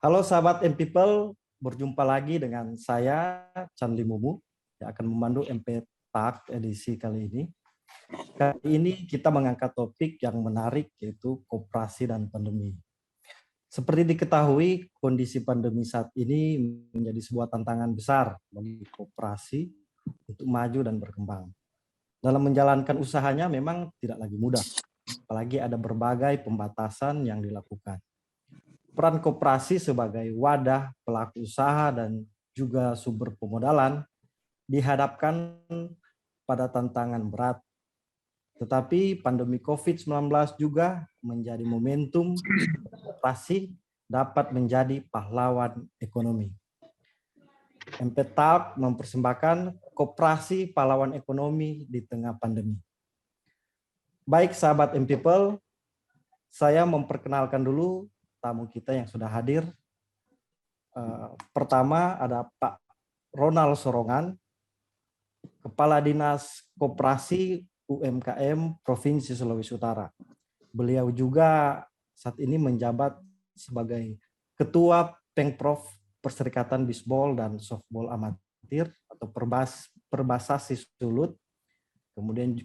Halo sahabat M-People, berjumpa lagi dengan saya, Chan Limumu, yang akan memandu MP Talk edisi kali ini. Kali ini kita mengangkat topik yang menarik, yaitu koperasi dan pandemi. Seperti diketahui, kondisi pandemi saat ini menjadi sebuah tantangan besar bagi koperasi untuk maju dan berkembang. Dalam menjalankan usahanya memang tidak lagi mudah, apalagi ada berbagai pembatasan yang dilakukan. Peran koperasi sebagai wadah pelaku usaha dan juga sumber pemodalan dihadapkan pada tantangan berat. Tetapi pandemi COVID-19 juga menjadi momentum koperasi dapat menjadi pahlawan ekonomi. MP Talk mempersembahkan koperasi pahlawan ekonomi di tengah pandemi. Baik sahabat M-People, saya memperkenalkan dulu tamu kita yang sudah hadir. Pertama ada Pak Ronald Sorongan, Kepala Dinas Koperasi UMKM Provinsi Sulawesi Utara. Beliau juga saat ini menjabat sebagai Ketua Pengprov Perserikatan Bisbol dan Softball Amatir atau Perbasasi Sulut. Kemudian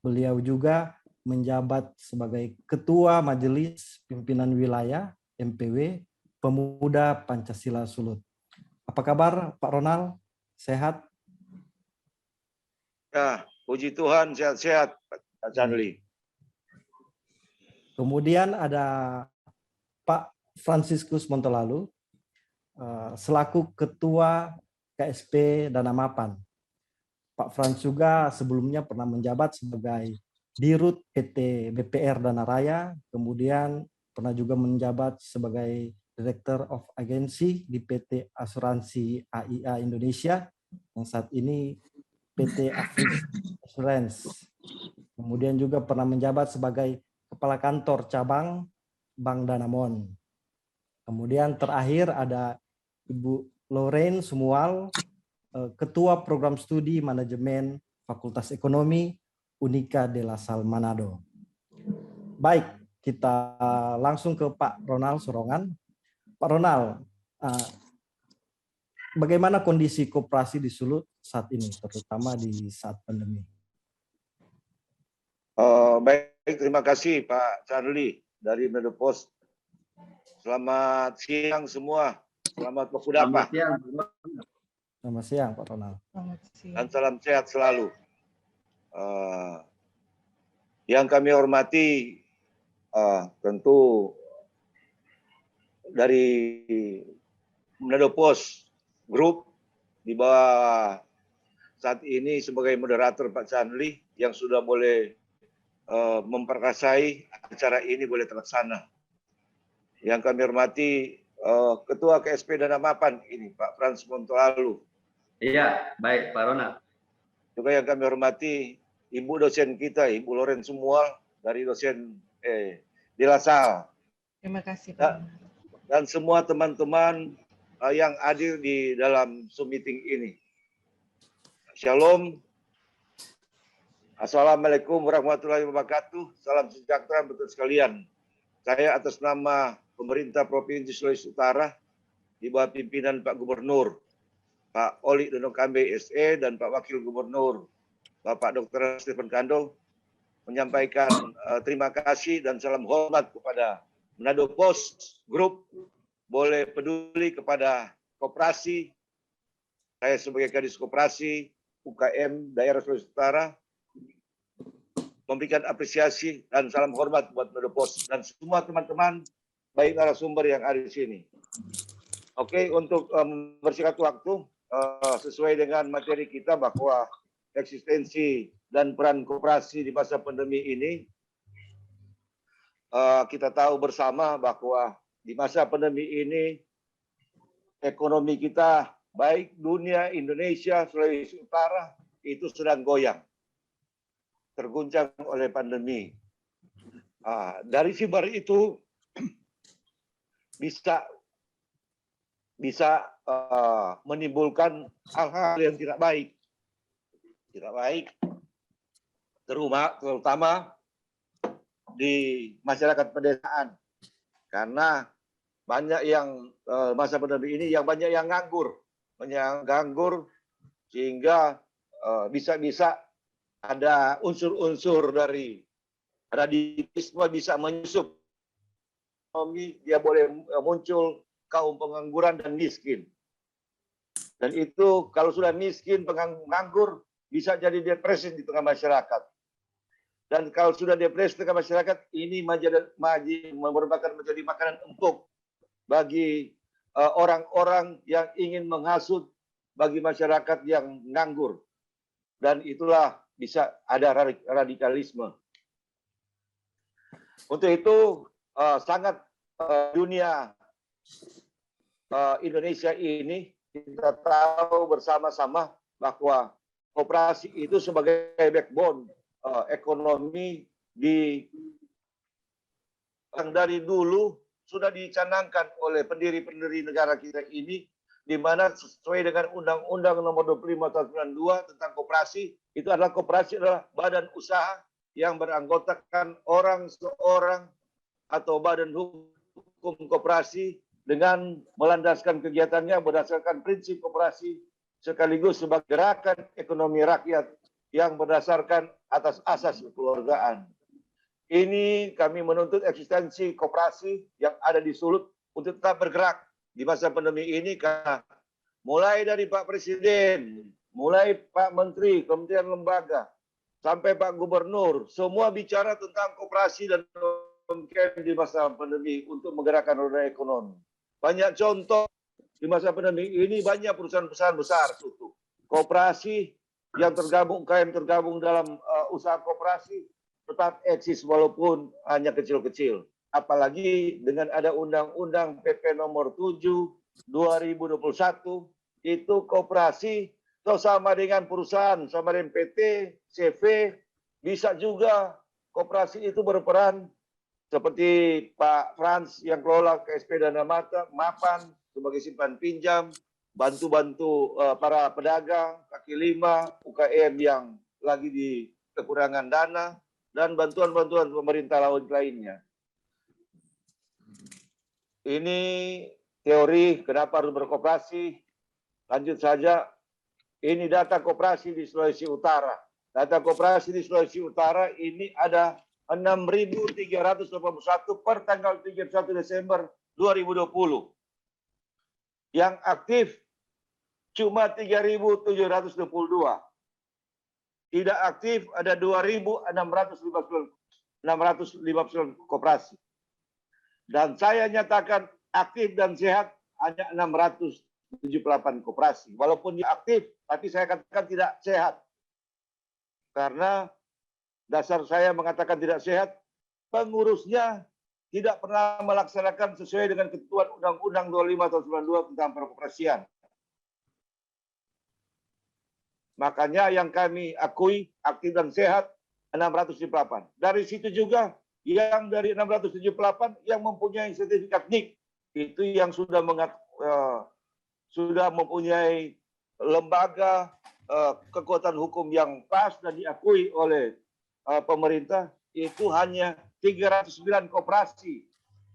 beliau juga menjabat sebagai Ketua Majelis Pimpinan Wilayah MPW Pemuda Pancasila Sulut. Apa kabar Pak Ronald? Sehat? Ya, puji Tuhan sehat-sehat Pak Chanli. Kemudian ada Pak Franciscus Montolalu selaku Ketua KSP Dana Mapan. Pak Frans juga sebelumnya pernah menjabat sebagai Dirut PT BPR Dana Raya, kemudian pernah juga menjabat sebagai Director of Agency di PT Asuransi AIA Indonesia, yang saat ini PT Afris Assurance. Kemudian juga pernah menjabat sebagai Kepala Kantor Cabang Bank Danamon. Kemudian terakhir ada Ibu Lorraine Sumual, Ketua Program Studi Manajemen Fakultas Ekonomi Unika de la Salle Manado. Baik, kita langsung ke Pak Ronald Sorongan. Pak Ronald, bagaimana kondisi koperasi di Sulut saat ini, terutama di saat pandemi? Baik, terima kasih Pak Charlie dari Medo Post. Selamat siang semua. Selamat waktu apa? Selamat siang Pak Ronald. Dan salam sehat selalu. Yang kami hormati tentu dari Medo Post Group di bawah saat ini sebagai moderator Pak Chanli yang sudah boleh memperkasai acara ini boleh terlaksana. Yang kami hormati Ketua KSP Dana Mapan ini Pak Frans Montolalu. Iya, baik Pak Ronald. Juga yang kami hormati Ibu dosen kita, Ibu Lorraine Sumual dari dosen di La Salle. Terima kasih Pak. Dan semua teman-teman yang hadir di dalam Zoom meeting ini. Shalom. Assalamualaikum warahmatullahi wabarakatuh. Salam sejahtera untuk sekalian. Saya atas nama Pemerintah Provinsi Sulawesi Utara di bawah pimpinan Pak Gubernur, Pak Oli Dono Kambe SE dan Pak Wakil Gubernur, Bapak Dr. Stephen Kando, menyampaikan terima kasih dan salam hormat kepada Manado Post Group, boleh peduli kepada koperasi. Saya sebagai Kadis Koperasi UKM Daerah Sulawesi Utara memberikan apresiasi dan salam hormat buat Manado Post dan semua teman-teman baik narasumber yang ada di sini. Oke, untuk bersingkat waktu sesuai dengan materi kita bahwa eksistensi dan peran koperasi di masa pandemi ini, kita tahu bersama bahwa di masa pandemi ini ekonomi kita baik dunia, Indonesia, Sulawesi Utara itu sedang goyang, terguncang oleh pandemi. Dari sibar itu bisa menimbulkan hal-hal yang tidak baik, terutama di masyarakat pedesaan, karena banyak yang masa pandemi ini yang banyak yang nganggur, sehingga bisa-bisa ada unsur-unsur dari radikalisme bisa menyusup. Dia boleh muncul kaum pengangguran dan miskin. Dan itu kalau sudah miskin, penganggur, bisa jadi depresi di tengah masyarakat. Dan kalau sudah depresi di tengah masyarakat, ini merupakan menjadi makanan empuk bagi orang-orang yang ingin menghasut bagi masyarakat yang nganggur. Dan itulah bisa ada radikalisme. Untuk itu sangat dunia Indonesia ini kita tahu bersama-sama bahwa koperasi itu sebagai backbone ekonomi yang dari dulu sudah dicanangkan oleh pendiri-pendiri negara kita ini, di mana sesuai dengan Undang-Undang Nomor 25 Tahun 92 tentang koperasi, itu adalah koperasi adalah badan usaha yang beranggotakan seorang atau badan hukum koperasi dengan melandaskan kegiatannya berdasarkan prinsip koperasi sekaligus sebagai gerakan ekonomi rakyat yang berdasarkan atas asas kekeluargaan. Ini kami menuntut eksistensi koperasi yang ada di Sulut untuk tetap bergerak di masa pandemi ini, karena mulai dari Pak Presiden, mulai Pak Menteri, Kementerian Lembaga, sampai Pak Gubernur, semua bicara tentang koperasi dan UMKM di masa pandemi untuk menggerakkan roda ekonomi. Banyak contoh di masa pandemi ini, banyak perusahaan-perusahaan besar tutup. Koperasi yang tergabung, UMKM tergabung dalam usaha koperasi tetap eksis walaupun hanya kecil-kecil. Apalagi dengan ada Undang-Undang PP Nomor 7 2021, itu koperasi atau sama dengan perusahaan, sama dengan PT, CV, bisa juga koperasi itu berperan seperti Pak Frans yang kelola KSP Dana Mapan sebagai simpan pinjam, bantu-bantu para pedagang, kaki lima, UKM yang lagi di kekurangan dana, dan bantuan-bantuan pemerintah lainnya. Ini teori kenapa harus berkoperasi. Lanjut saja. Ini data koperasi di Sulawesi Utara. Data koperasi di Sulawesi Utara ini ada 6.381 per tanggal 31 Desember 2020. Yang aktif cuma 3.722. Tidak aktif ada 2.659 koperasi. Dan saya nyatakan aktif dan sehat hanya 678 koperasi. Walaupun dia aktif, tapi saya katakan tidak sehat. Karena dasar saya mengatakan tidak sehat, pengurusnya tidak pernah melaksanakan sesuai dengan ketentuan Undang-Undang 25 tahun 92 tentang perkoperasian. Makanya yang kami akui aktif dan sehat 678. Dari situ juga yang dari 678 yang mempunyai sertifikat NIK itu yang sudah mempunyai lembaga kekuatan hukum yang pas dan diakui oleh pemerintah, itu hanya 309 koperasi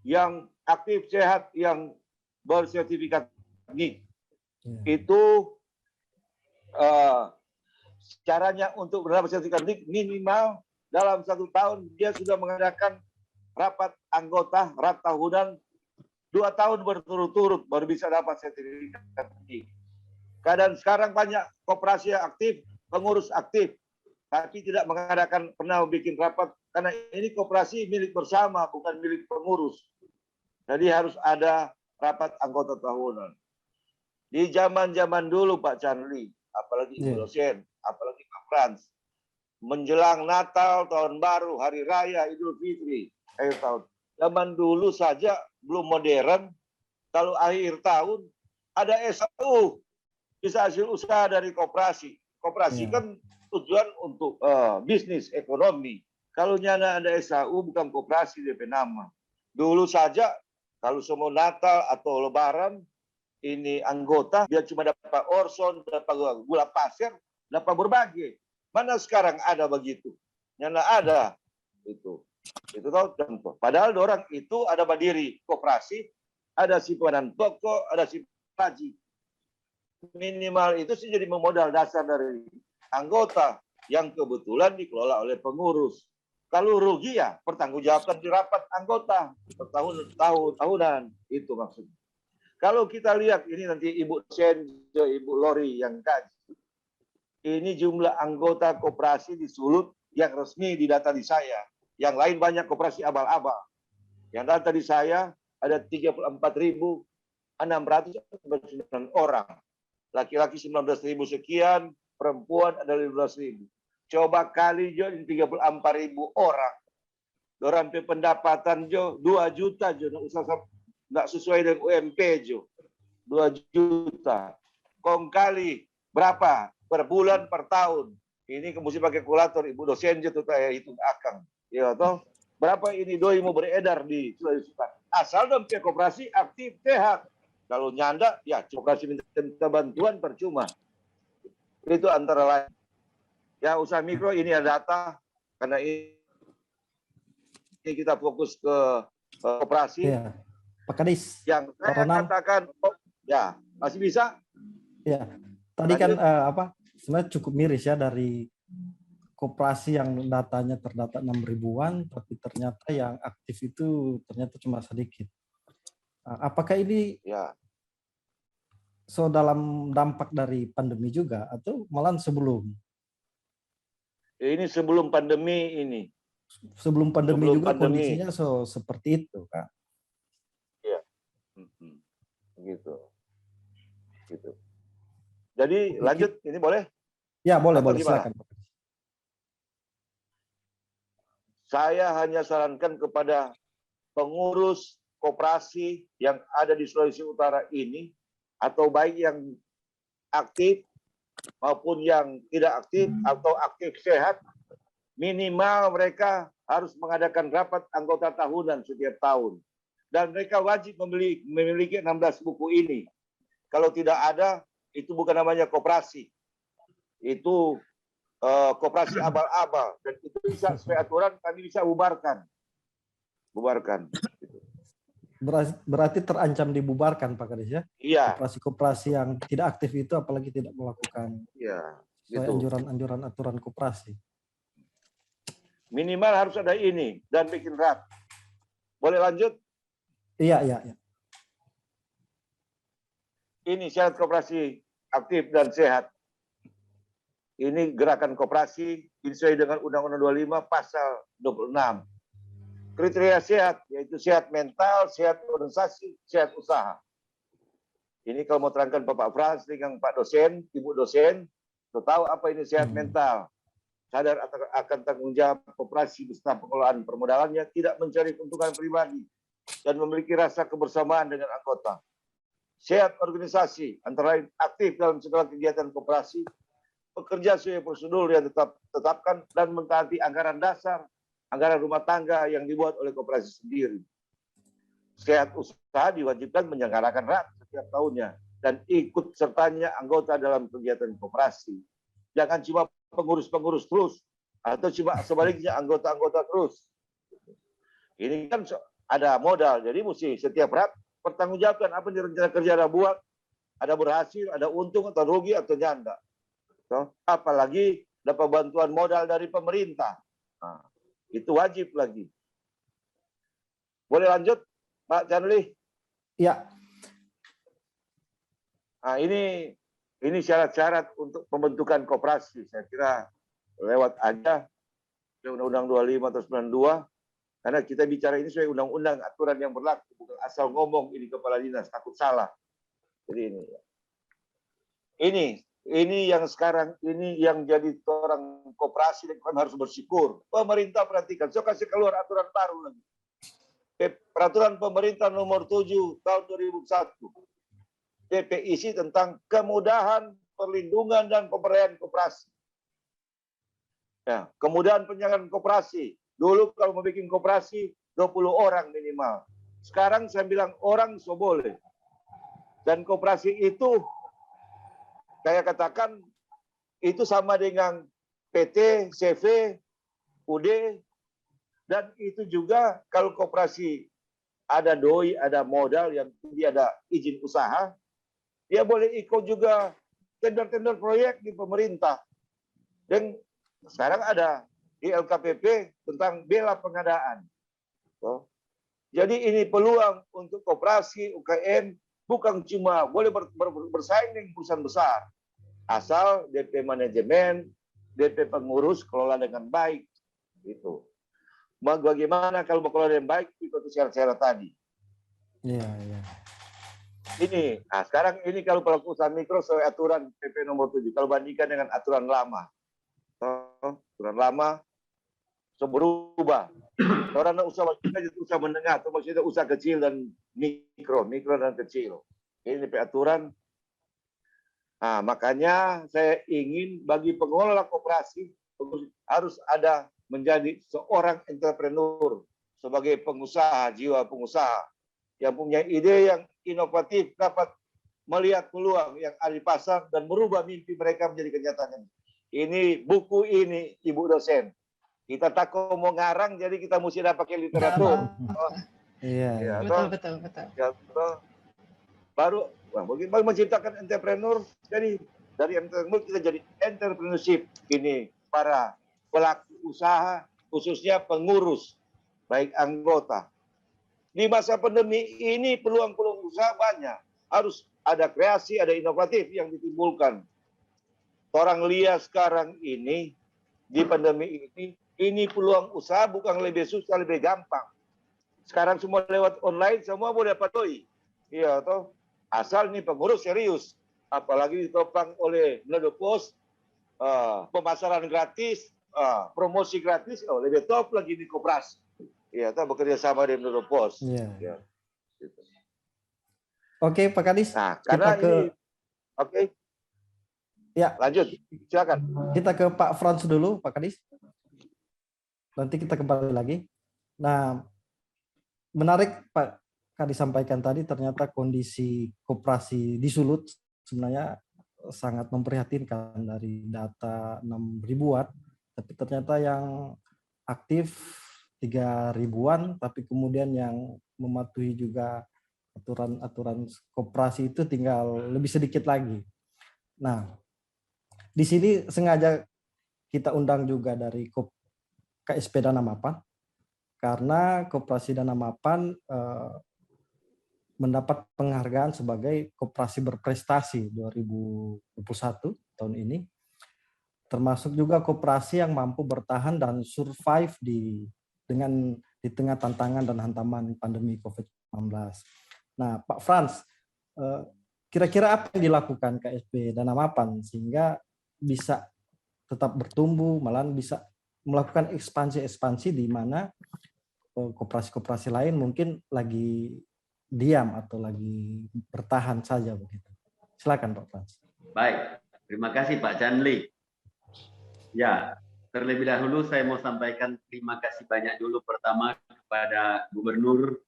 yang aktif sehat yang bersertifikat NIK. Itu caranya untuk mendapat sertifikat NIK minimal dalam 1 tahun dia sudah mengadakan rapat anggota tahunan 2 tahun berturut-turut baru bisa dapat sertifikat NIK. Keadaan sekarang banyak koperasi yang aktif, pengurus aktif, tapi tidak mengadakan pernah bikin rapat karena ini koperasi milik bersama bukan milik pengurus. Jadi harus ada rapat anggota tahunan. Di zaman-zaman dulu Pak Charlie, apalagi Ibu dosen, apalagi Pak Frans, menjelang Natal, Tahun Baru, Hari Raya, Idul Fitri, akhir tahun. Zaman dulu saja belum modern, kalau akhir tahun ada SAU, bisa hasil usaha dari koperasi. Koperasi kan tujuan untuk bisnis, ekonomi. Kalau nyana ada SAU bukan koperasi DP nama. Dulu saja kalau semua Natal atau Lebaran, ini anggota dia cuma dapat orson, dapat gula pasir, dapat berbagai. Mana sekarang ada begitu? Nyana ada itu tahu contoh. Padahal orang itu ada berdiri koperasi ada simpanan pokok, ada simpanan haji. Minimal itu sih jadi modal dasar dari anggota yang kebetulan dikelola oleh pengurus. Kalau rugi ya pertanggungjawabkan di rapat anggota tahunan, itu maksudnya. Kalau kita lihat ini nanti Ibu Sen, Ibu Lori yang kaji. Ini jumlah anggota koperasi di Sulut yang resmi didata di saya. Yang lain banyak koperasi abal-abal. Yang data di saya ada 34.609 orang. Laki-laki 19.000 sekian, perempuan ada 15.000. Coba kali jo 34.000 orang. Dorang pendapatan jo 2 juta jo, nggak sesuai dengan UMP jo. 2 juta. Kong kali berapa? Per bulan, per tahun. Ini mesti pakai kalkulator, Ibu dosen jo tuh kayak hitung akang. Ya toh? Berapa ini doi mau beredar di Sulawesi Selatan? Asal dong koperasi aktif sehat. Kalau nyanda, ya koperasi minta bantuan percuma. Itu antara lain. Ya usaha mikro ini ada data, karena ini kita fokus ke koperasi. Ya. Pak Kadis. Yang saya katakan, ya masih bisa? Ya, tadi kan sebenarnya cukup miris ya dari koperasi yang datanya terdata 6.000-an, tapi ternyata yang aktif itu ternyata cuma sedikit. Apakah ini dalam dampak dari pandemi juga atau malah sebelum? Ini sebelum pandemi ini. Sebelum pandemi juga kondisinya seperti itu, Kak. Iya. Gitu. Jadi lanjut, ini boleh? Ya, boleh, silakan. Saya hanya sarankan kepada pengurus koperasi yang ada di Sulawesi Utara ini, atau baik yang aktif maupun yang tidak aktif atau aktif sehat, minimal mereka harus mengadakan rapat anggota tahunan setiap tahun. Dan mereka wajib memiliki 16 buku ini. Kalau tidak ada, itu bukan namanya koperasi. Itu koperasi abal-abal. Dan itu bisa sesuai aturan, kami bisa bubarkan. Berarti terancam dibubarkan, Pak Kadis ya? Iya. Koperasi-koperasi yang tidak aktif itu apalagi tidak melakukan anjuran aturan koperasi. Minimal harus ada ini dan bikin rat. Boleh lanjut? Iya. Ini syarat koperasi aktif dan sehat. Ini gerakan koperasi sesuai dengan Undang-Undang 25 pasal 26. Kriteria sehat, yaitu sehat mental, sehat organisasi, sehat usaha. Ini kalau mau terangkan Bapak Frans dengan Pak dosen, Ibu dosen, tahu apa ini sehat mental. Sadar akan tanggung jawab koperasi beserta pengelolaan permodalannya, tidak mencari keuntungan pribadi, dan memiliki rasa kebersamaan dengan anggota. Sehat organisasi, antara lain aktif dalam segala kegiatan koperasi, bekerja sesuai prosedur yang tetapkan, dan mentaati anggaran dasar, anggaran rumah tangga yang dibuat oleh koperasi sendiri. Sehat usaha diwajibkan menyelenggarakan rat setiap tahunnya dan ikut sertanya anggota dalam kegiatan koperasi. Jangan cuma pengurus-pengurus terus atau cuma sebaliknya anggota-anggota terus. Ini kan ada modal, jadi mesti setiap rat pertanggungjawabkan apa yang rencana kerja Anda buat, ada berhasil, ada untung atau rugi atau nyanda. Apalagi dapat bantuan modal dari pemerintah. Nah, itu wajib lagi. Boleh lanjut, Pak Chanli? Ya. Nah, ini syarat-syarat untuk pembentukan koperasi. Saya kira lewat aja Undang-Undang 25 atau 92, karena kita bicara ini sesuai undang-undang, aturan yang berlaku, bukan asal ngomong ini kepala dinas takut salah. Jadi ini yang sekarang ini yang jadi orang koperasi dan kami harus bersyukur. Pemerintah perhatikan, saya kasih keluar aturan baru lagi. Peraturan pemerintah nomor 7 tahun 2001. PPIC tentang kemudahan, perlindungan dan pemberdayaan koperasi. Ya, kemudahan penyelenggaraan koperasi. Dulu kalau mau bikin koperasi 20 orang minimal. Sekarang saya bilang orang so boleh. Dan koperasi itu saya katakan itu sama dengan PT, CV, UD, dan itu juga kalau koperasi ada doi, ada modal, yang dia ada izin usaha, dia boleh ikut juga tender-tender proyek di pemerintah. Dan sekarang ada di LKPP tentang bela pengadaan. Jadi ini peluang untuk koperasi, UKM, bukan cuma boleh bersaing dengan perusahaan besar. Asal DP manajemen, DP pengurus kelola dengan baik. Gitu. Bagaimana kalau mengelola dengan baik, ikuti syarat-syarat tadi. Iya, iya. Ini, nah sekarang ini kalau pelaku usaha mikro sesuai aturan PP nomor 7, kalau bandingkan dengan aturan lama. Aturan lama berubah. Orang usaha menengah, atau maksudnya usaha kecil dan mikro dan kecil. Ini aturan. Nah, makanya saya ingin bagi pengelola koperasi harus ada menjadi seorang entrepreneur sebagai pengusaha, jiwa pengusaha yang punya ide yang inovatif, dapat melihat peluang yang ada di pasar dan merubah mimpi mereka menjadi kenyataan. Ini buku ini, Ibu dosen. Kita takut mau ngarang, jadi kita mesti ada pakai literatur. Iya. Betul. Ya, baru bagaimana menciptakan entrepreneur. Jadi dari entrepreneur kita jadi entrepreneurship. Ini para pelaku usaha, khususnya pengurus, baik anggota. Di masa pandemi ini peluang-peluang usaha banyak. Harus ada kreasi, ada inovatif yang ditimbulkan. Orang lihat sekarang ini, di pandemi ini peluang usaha bukan lebih susah, lebih gampang. Sekarang semua lewat online, semua boleh dapat doi. Iya, toh. Asal nih pengurus serius. Apalagi ditopang oleh Mledopos, pemasaran gratis, promosi gratis, lebih top lagi di koperasi. Iya, toh bekerja sama dengan Mledopos. Iya. Ya. Gitu. Oke, Pak Kadis. Nah, karena ini, oke. Ya. Lanjut, silakan. Kita ke Pak Frans dulu, Pak Kadis. Nanti kita kembali lagi. Nah, menarik Pak Kadis sampaikan tadi, ternyata kondisi koperasi di Sulut sebenarnya sangat memprihatinkan. Dari data 6 ribuan, tapi ternyata yang aktif 3 ribuan, tapi kemudian yang mematuhi juga aturan koperasi itu tinggal lebih sedikit lagi. Nah, di sini sengaja kita undang juga dari KSP Dana Mapan, karena Koperasi Dana Mapan mendapat penghargaan sebagai koperasi berprestasi 2021 tahun ini, termasuk juga koperasi yang mampu bertahan dan survive di tengah tantangan dan hantaman pandemi COVID-19. Nah, Pak Frans, kira-kira apa yang dilakukan KSP Dana Mapan sehingga bisa tetap bertumbuh, malahan bisa melakukan ekspansi di mana koperasi-koperasi lain mungkin lagi diam atau lagi bertahan saja begitu. Silakan Pak Frans. Baik, terima kasih Pak Janli. Ya, terlebih dahulu saya mau sampaikan terima kasih banyak dulu pertama kepada Gubernur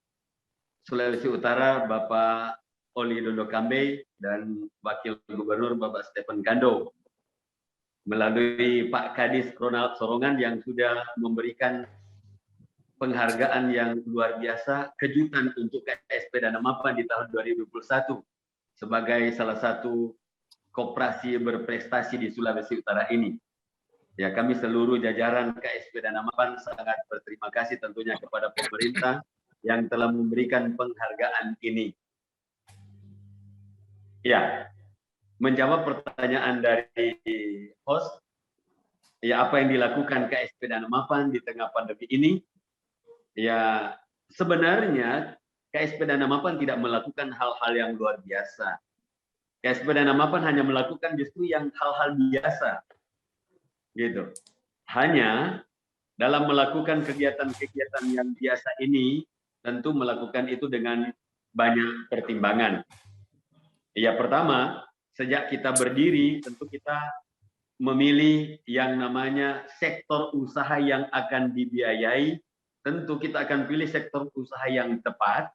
Sulawesi Utara Bapak Oli Dondo Kambe dan Wakil Gubernur Bapak Stephen Kando, melalui Pak Kadis Ronald Sorongan yang sudah memberikan penghargaan yang luar biasa, kejutan untuk KSP Dana Mapan di tahun 2021 sebagai salah satu koperasi berprestasi di Sulawesi Utara ini. Ya, kami seluruh jajaran KSP Dana Mapan sangat berterima kasih tentunya kepada pemerintah yang telah memberikan penghargaan ini. Ya, menjawab pertanyaan dari host, ya apa yang dilakukan KSP Dana Mapan di tengah pandemi ini? Ya, sebenarnya KSP Dana Mapan tidak melakukan hal-hal yang luar biasa. KSP Dana Mapan hanya melakukan justru yang hal-hal biasa, gitu. Hanya dalam melakukan kegiatan-kegiatan yang biasa ini, tentu melakukan itu dengan banyak pertimbangan. Ya, pertama, sejak kita berdiri, tentu kita memilih yang namanya sektor usaha yang akan dibiayai. Tentu kita akan pilih sektor usaha yang tepat,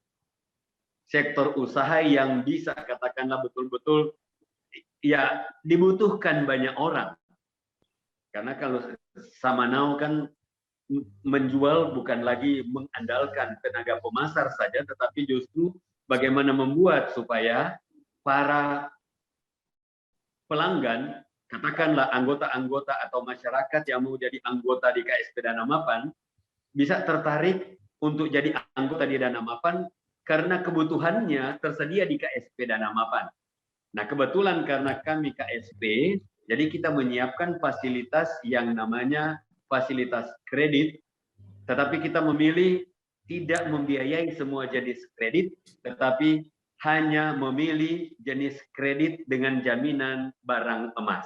sektor usaha yang bisa katakanlah betul-betul ya dibutuhkan banyak orang. Karena kalau sama now kan menjual bukan lagi mengandalkan tenaga pemasar saja, tetapi justru bagaimana membuat supaya para pelanggan, katakanlah anggota-anggota atau masyarakat yang mau jadi anggota di KSP Dana Mapan, bisa tertarik untuk jadi anggota di Dana Mapan karena kebutuhannya tersedia di KSP Dana Mapan. Nah, kebetulan karena kami KSP, jadi kita menyiapkan fasilitas yang namanya fasilitas kredit, tetapi kita memilih tidak membiayai semua jenis kredit, tetapi hanya memilih jenis kredit dengan jaminan barang emas.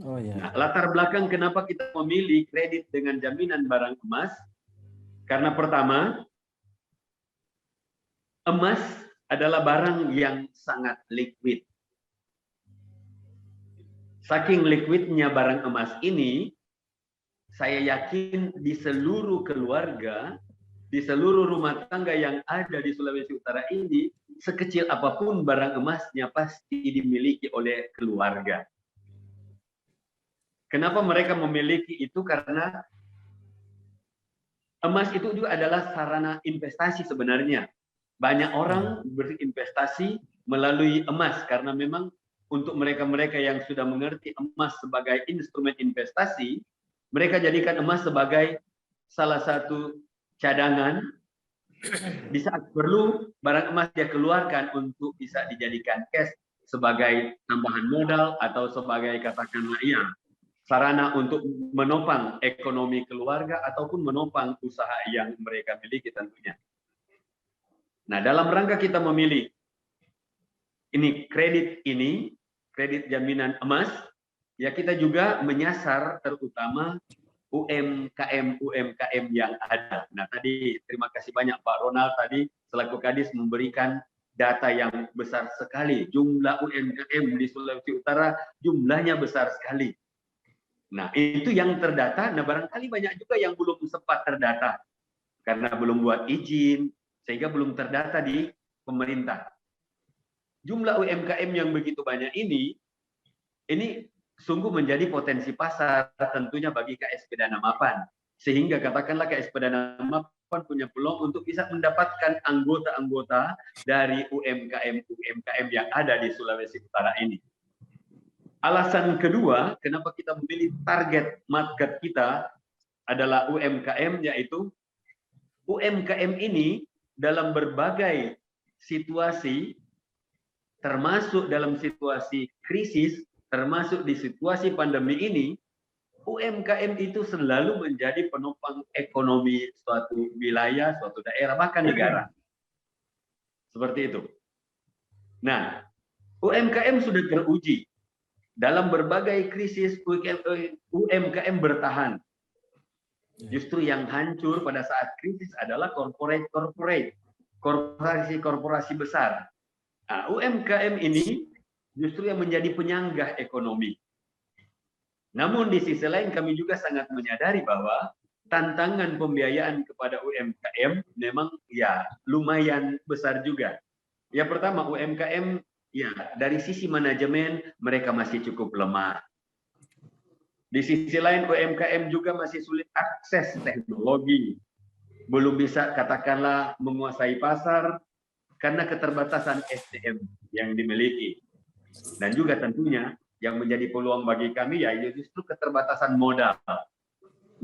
Oh ya. Nah, latar belakang kenapa kita memilih kredit dengan jaminan barang emas, karena pertama, emas adalah barang yang sangat liquid. Saking liquidnya barang emas ini, saya yakin di seluruh keluarga, di seluruh rumah tangga yang ada di Sulawesi Utara ini, sekecil apapun barang emasnya pasti dimiliki oleh keluarga. Kenapa mereka memiliki itu? Karena emas itu juga adalah sarana investasi sebenarnya. Banyak orang berinvestasi melalui emas karena memang untuk mereka-mereka yang sudah mengerti emas sebagai instrumen investasi, mereka jadikan emas sebagai salah satu cadangan. Di saat perlu, barang emas dia keluarkan untuk bisa dijadikan cash sebagai tambahan modal atau sebagai katakanlah sarana untuk menopang ekonomi keluarga ataupun menopang usaha yang mereka miliki tentunya. Nah, dalam rangka kita memilih kredit jaminan emas, ya kita juga menyasar terutama UMKM yang ada. Nah, tadi terima kasih banyak Pak Ronald tadi selaku Kadis memberikan data yang besar sekali. Jumlah UMKM di Sulawesi Utara jumlahnya besar sekali. Nah, itu yang terdata. Nah, barangkali banyak juga yang belum sempat terdata karena belum buat izin, sehingga belum terdata di pemerintah. Jumlah UMKM yang begitu banyak ini sungguh menjadi potensi pasar tentunya bagi KSP Dana Mapan. Sehingga katakanlah KSP Dana Mapan punya peluang untuk bisa mendapatkan anggota-anggota dari UMKM yang ada di Sulawesi Utara ini. Alasan kedua, kenapa kita memilih target market kita adalah UMKM, yaitu UMKM ini dalam berbagai situasi, termasuk dalam situasi krisis, termasuk di situasi pandemi ini, UMKM itu selalu menjadi penopang ekonomi suatu wilayah, suatu daerah, bahkan negara. Seperti itu. Nah, UMKM sudah teruji. Dalam berbagai krisis, UMKM bertahan. Justru yang hancur pada saat krisis adalah korporasi besar. Nah, UMKM ini justru yang menjadi penyanggah ekonomi. Namun di sisi lain kami juga sangat menyadari bahwa tantangan pembiayaan kepada UMKM memang lumayan besar juga. Yang pertama, UMKM dari sisi manajemen mereka masih cukup lemah. Di sisi lain UMKM juga masih sulit akses teknologi. Belum bisa katakanlah menguasai pasar karena keterbatasan SDM yang dimiliki. Dan juga tentunya yang menjadi peluang bagi kami justru keterbatasan modal.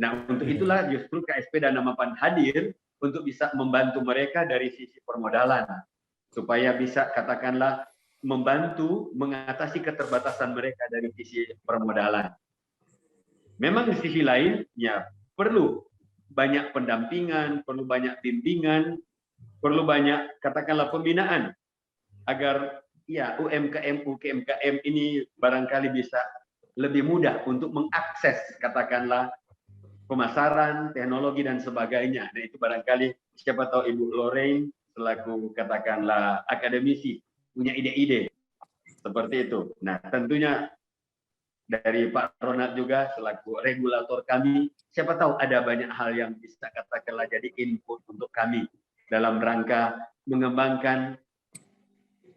Nah, untuk itulah justru KSP Dana Mapan hadir untuk bisa membantu mereka dari sisi permodalan supaya bisa katakanlah membantu mengatasi keterbatasan mereka dari sisi permodalan. Memang di sisi lain perlu banyak pendampingan, perlu banyak bimbingan, perlu banyak katakanlah pembinaan agar UMKM ini barangkali bisa lebih mudah untuk mengakses katakanlah pemasaran, teknologi dan sebagainya. Nah, itu barangkali siapa tahu Ibu Lorraine selaku katakanlah akademisi punya ide-ide seperti itu. Nah, tentunya dari Pak Ronald juga selaku regulator kami, siapa tahu ada banyak hal yang bisa katakanlah jadi input untuk kami dalam rangka mengembangkan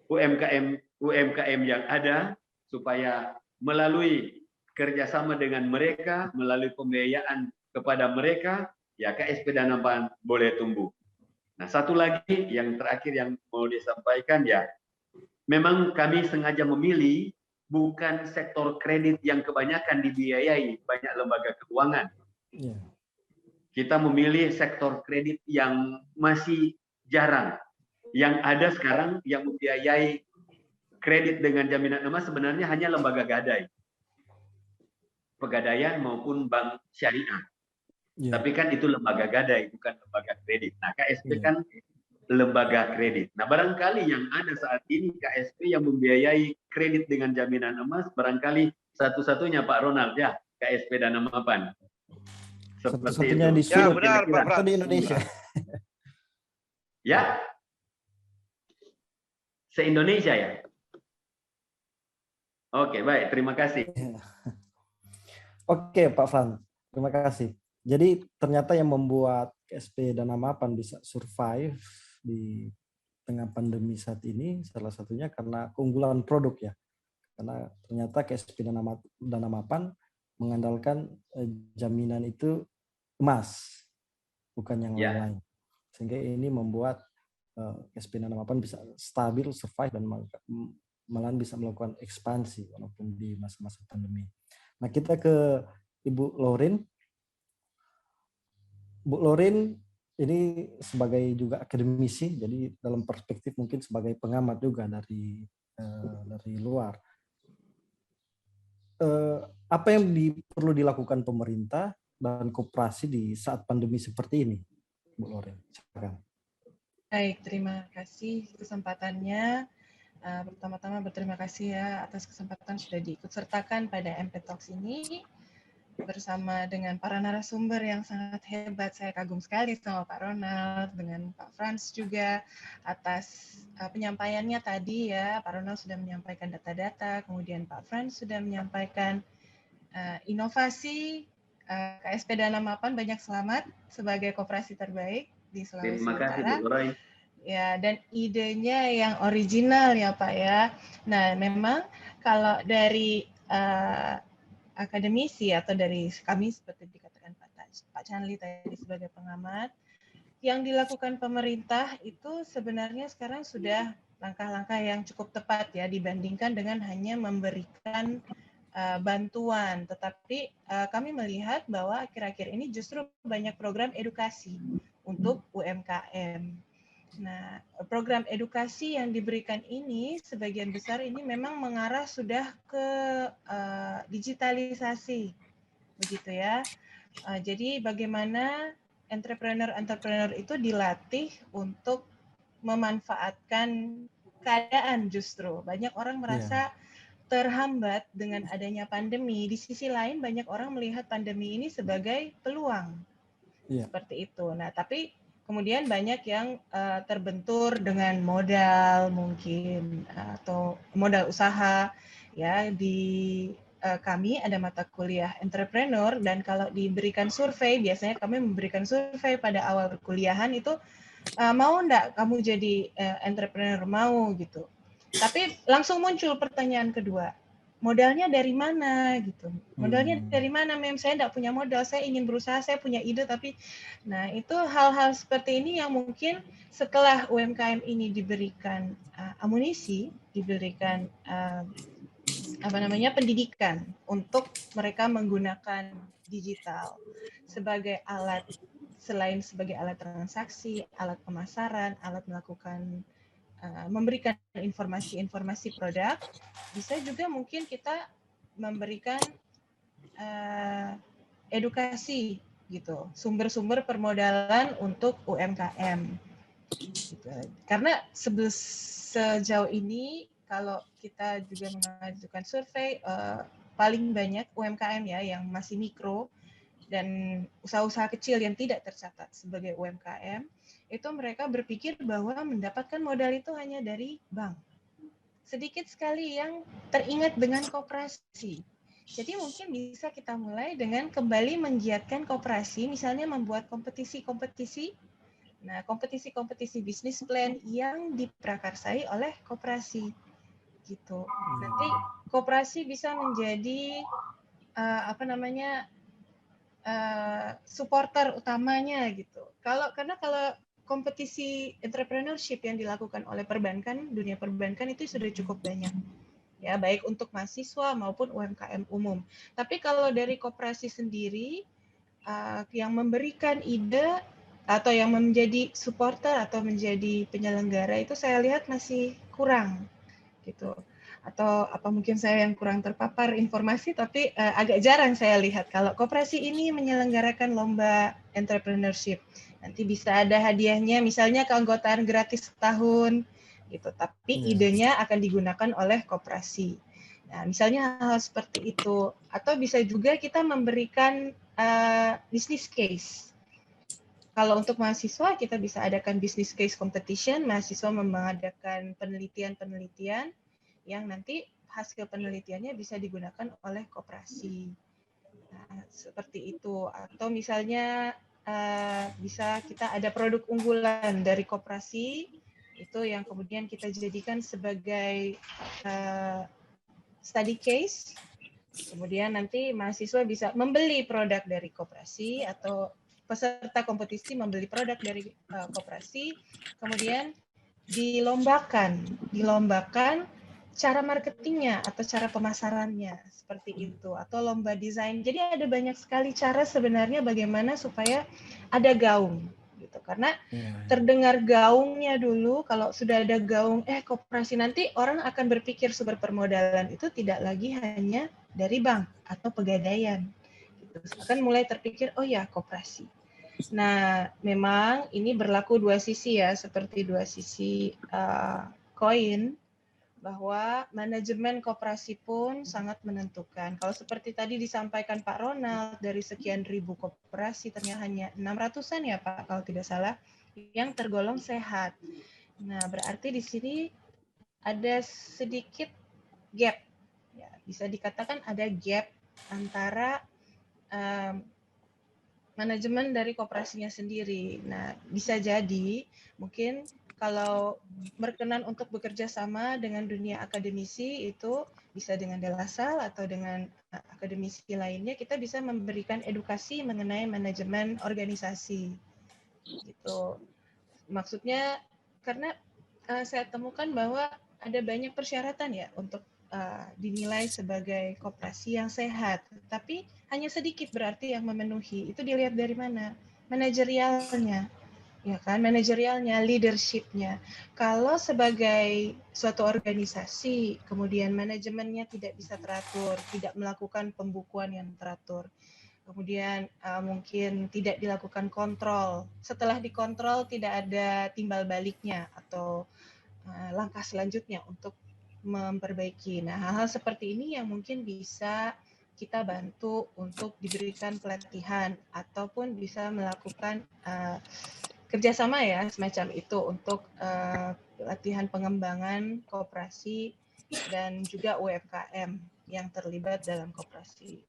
UMKM yang ada supaya melalui kerjasama dengan mereka, melalui pembiayaan kepada mereka, ya KSP Dana Mapan boleh tumbuh. Nah, satu lagi yang terakhir yang mau disampaikan ya, memang kami sengaja memilih bukan sektor kredit yang kebanyakan dibiayai banyak lembaga keuangan. Iya. Kita memilih sektor kredit yang masih jarang. Yang ada sekarang yang membiayai kredit dengan jaminan emas sebenarnya hanya lembaga gadai, pegadaian maupun bank syariah. Iya. Tapi kan itu lembaga gadai, bukan lembaga kredit. Nah, KSP Iya. kan lembaga kredit. Nah, barangkali yang ada saat ini KSP yang membiayai kredit dengan jaminan emas, barangkali satu-satunya Pak Ronald ya, KSP Dana Mapan. Seperti Satu-satunya itu. di Solo, benar, kira-kira. Pak Frans. atau di Indonesia. Ya, se-Indonesia ya. Oke, baik. Terima kasih. Oke, Pak Fran, terima kasih. Jadi ternyata yang membuat KSP Dana Mapan bisa survive di tengah pandemi saat ini salah satunya karena keunggulan produk ya. Karena ternyata KSP Dana Mapan mengandalkan jaminan itu emas, bukan yang Ya. lain-lain. Sehingga ini membuat KSP Dana Mapan bisa stabil, survive, dan malahan bisa melakukan ekspansi walaupun di masa-masa pandemi. Nah, kita ke Ibu Lorin. Bu Lorin ini sebagai juga akademisi, jadi dalam perspektif mungkin sebagai pengamat juga dari luar. Apa yang perlu dilakukan pemerintah dan koperasi di saat pandemi seperti ini, Bu Lorin? Silakan. Baik, terima kasih kesempatannya. Pertama-tama berterima kasih ya atas kesempatan sudah diikut sertakan pada MP Talks ini bersama dengan para narasumber yang sangat hebat. Saya kagum sekali sama Pak Ronald, dengan Pak Frans juga atas penyampaiannya tadi ya. Pak Ronald sudah menyampaikan data-data, kemudian Pak Frans sudah menyampaikan inovasi KSP Dana Mapan. Banyak selamat sebagai koperasi terbaik di Sulawesi Terima kasih, Utara. Bu Lorin. Ya, dan idenya yang original ya Pak ya. Nah, memang kalau dari akademisi atau dari kami seperti dikatakan Pak Chanli tadi sebagai pengamat, yang dilakukan pemerintah itu sebenarnya sekarang sudah langkah-langkah yang cukup tepat ya dibandingkan dengan hanya memberikan bantuan. Tetapi kami melihat bahwa akhir-akhir ini justru banyak program edukasi untuk UMKM. Nah, program edukasi yang diberikan ini sebagian besar ini memang mengarah sudah ke digitalisasi, begitu ya. Jadi bagaimana entrepreneur itu dilatih untuk memanfaatkan keadaan justru. Banyak orang merasa terhambat dengan adanya pandemi. Di sisi lain banyak orang melihat pandemi ini sebagai peluang. Seperti itu. Nah, tapi kemudian banyak yang terbentur dengan modal mungkin atau modal usaha ya. Di kami ada mata kuliah entrepreneur, dan kalau diberikan survei, biasanya kami memberikan survei pada awal perkuliahan itu, mau enggak kamu jadi entrepreneur, mau gitu. Tapi langsung muncul pertanyaan kedua, modalnya dari mana gitu. Modalnya dari mana, Mem? Saya enggak punya modal, saya ingin berusaha, saya punya ide tapi, nah itu hal-hal seperti ini yang mungkin setelah UMKM ini diberikan amunisi, diberikan pendidikan untuk mereka menggunakan digital sebagai alat, selain sebagai alat transaksi, alat pemasaran, alat melakukan memberikan informasi-informasi produk, bisa juga mungkin kita memberikan edukasi gitu, sumber-sumber permodalan untuk UMKM. Gitu. Karena sejauh ini kalau kita juga mengajukan survei, paling banyak UMKM ya yang masih mikro dan usaha-usaha kecil yang tidak tercatat sebagai UMKM, itu mereka berpikir bahwa mendapatkan modal itu hanya dari bank. Sedikit sekali yang teringat dengan koperasi. Jadi mungkin bisa kita mulai dengan kembali menggiatkan koperasi, misalnya membuat kompetisi-kompetisi. Nah, kompetisi-kompetisi bisnis plan yang diprakarsai oleh koperasi. Gitu. Nanti koperasi bisa menjadi supporter utamanya gitu. Karena kalau kompetisi entrepreneurship yang dilakukan oleh perbankan, dunia perbankan itu sudah cukup banyak. Ya, baik untuk mahasiswa maupun UMKM umum. Tapi kalau dari koperasi sendiri yang memberikan ide atau yang menjadi supporter atau menjadi penyelenggara itu saya lihat masih kurang gitu. Atau apa mungkin saya yang kurang terpapar informasi, tapi agak jarang saya lihat kalau koperasi ini menyelenggarakan lomba entrepreneurship. Nanti bisa ada hadiahnya, misalnya keanggotaan gratis setahun, gitu. Tapi idenya akan digunakan oleh koperasi. Nah, misalnya hal seperti itu. Atau bisa juga kita memberikan business case. Kalau untuk mahasiswa, kita bisa adakan business case competition, mahasiswa mengadakan penelitian-penelitian, yang nanti hasil penelitiannya bisa digunakan oleh koperasi. Nah, seperti itu. Atau misalnya bisa kita ada produk unggulan dari koperasi, itu yang kemudian kita jadikan sebagai study case. Kemudian nanti mahasiswa bisa membeli produk dari koperasi atau peserta kompetisi membeli produk dari koperasi, kemudian dilombakan cara marketingnya atau cara pemasarannya seperti itu, atau lomba desain. Jadi ada banyak sekali cara sebenarnya bagaimana supaya ada gaung gitu. Karena terdengar gaungnya dulu, kalau sudah ada gaung koperasi, nanti orang akan berpikir sumber permodalan itu tidak lagi hanya dari bank atau pegadaian. Gitu. Akan mulai terpikir, oh ya koperasi. Nah, memang ini berlaku dua sisi ya, seperti dua sisi koin, bahwa manajemen koperasi pun sangat menentukan. Kalau seperti tadi disampaikan Pak Ronald, dari sekian ribu koperasi ternyata hanya 600-an ya Pak, kalau tidak salah, yang tergolong sehat. Nah, berarti di sini ada sedikit gap. Ya, bisa dikatakan ada gap antara manajemen dari koperasinya sendiri. Nah, bisa jadi mungkin kalau berkenan untuk bekerja sama dengan dunia akademisi, itu bisa dengan Delasal atau dengan akademisi lainnya, kita bisa memberikan edukasi mengenai manajemen organisasi. Gitu. Maksudnya karena saya temukan bahwa ada banyak persyaratan ya untuk dinilai sebagai koperasi yang sehat, tapi hanya sedikit berarti yang memenuhi. Itu dilihat dari mana? Manajerialnya, ya kan? Manajerialnya, leadership-nya. Kalau sebagai suatu organisasi, kemudian manajemennya tidak bisa teratur, tidak melakukan pembukuan yang teratur, kemudian mungkin tidak dilakukan kontrol. Setelah dikontrol tidak ada timbal baliknya atau langkah selanjutnya untuk memperbaiki. Nah, hal-hal seperti ini yang mungkin bisa kita bantu untuk diberikan pelatihan ataupun bisa melakukan kerjasama ya semacam itu untuk pelatihan pengembangan koperasi dan juga UMKM yang terlibat dalam koperasi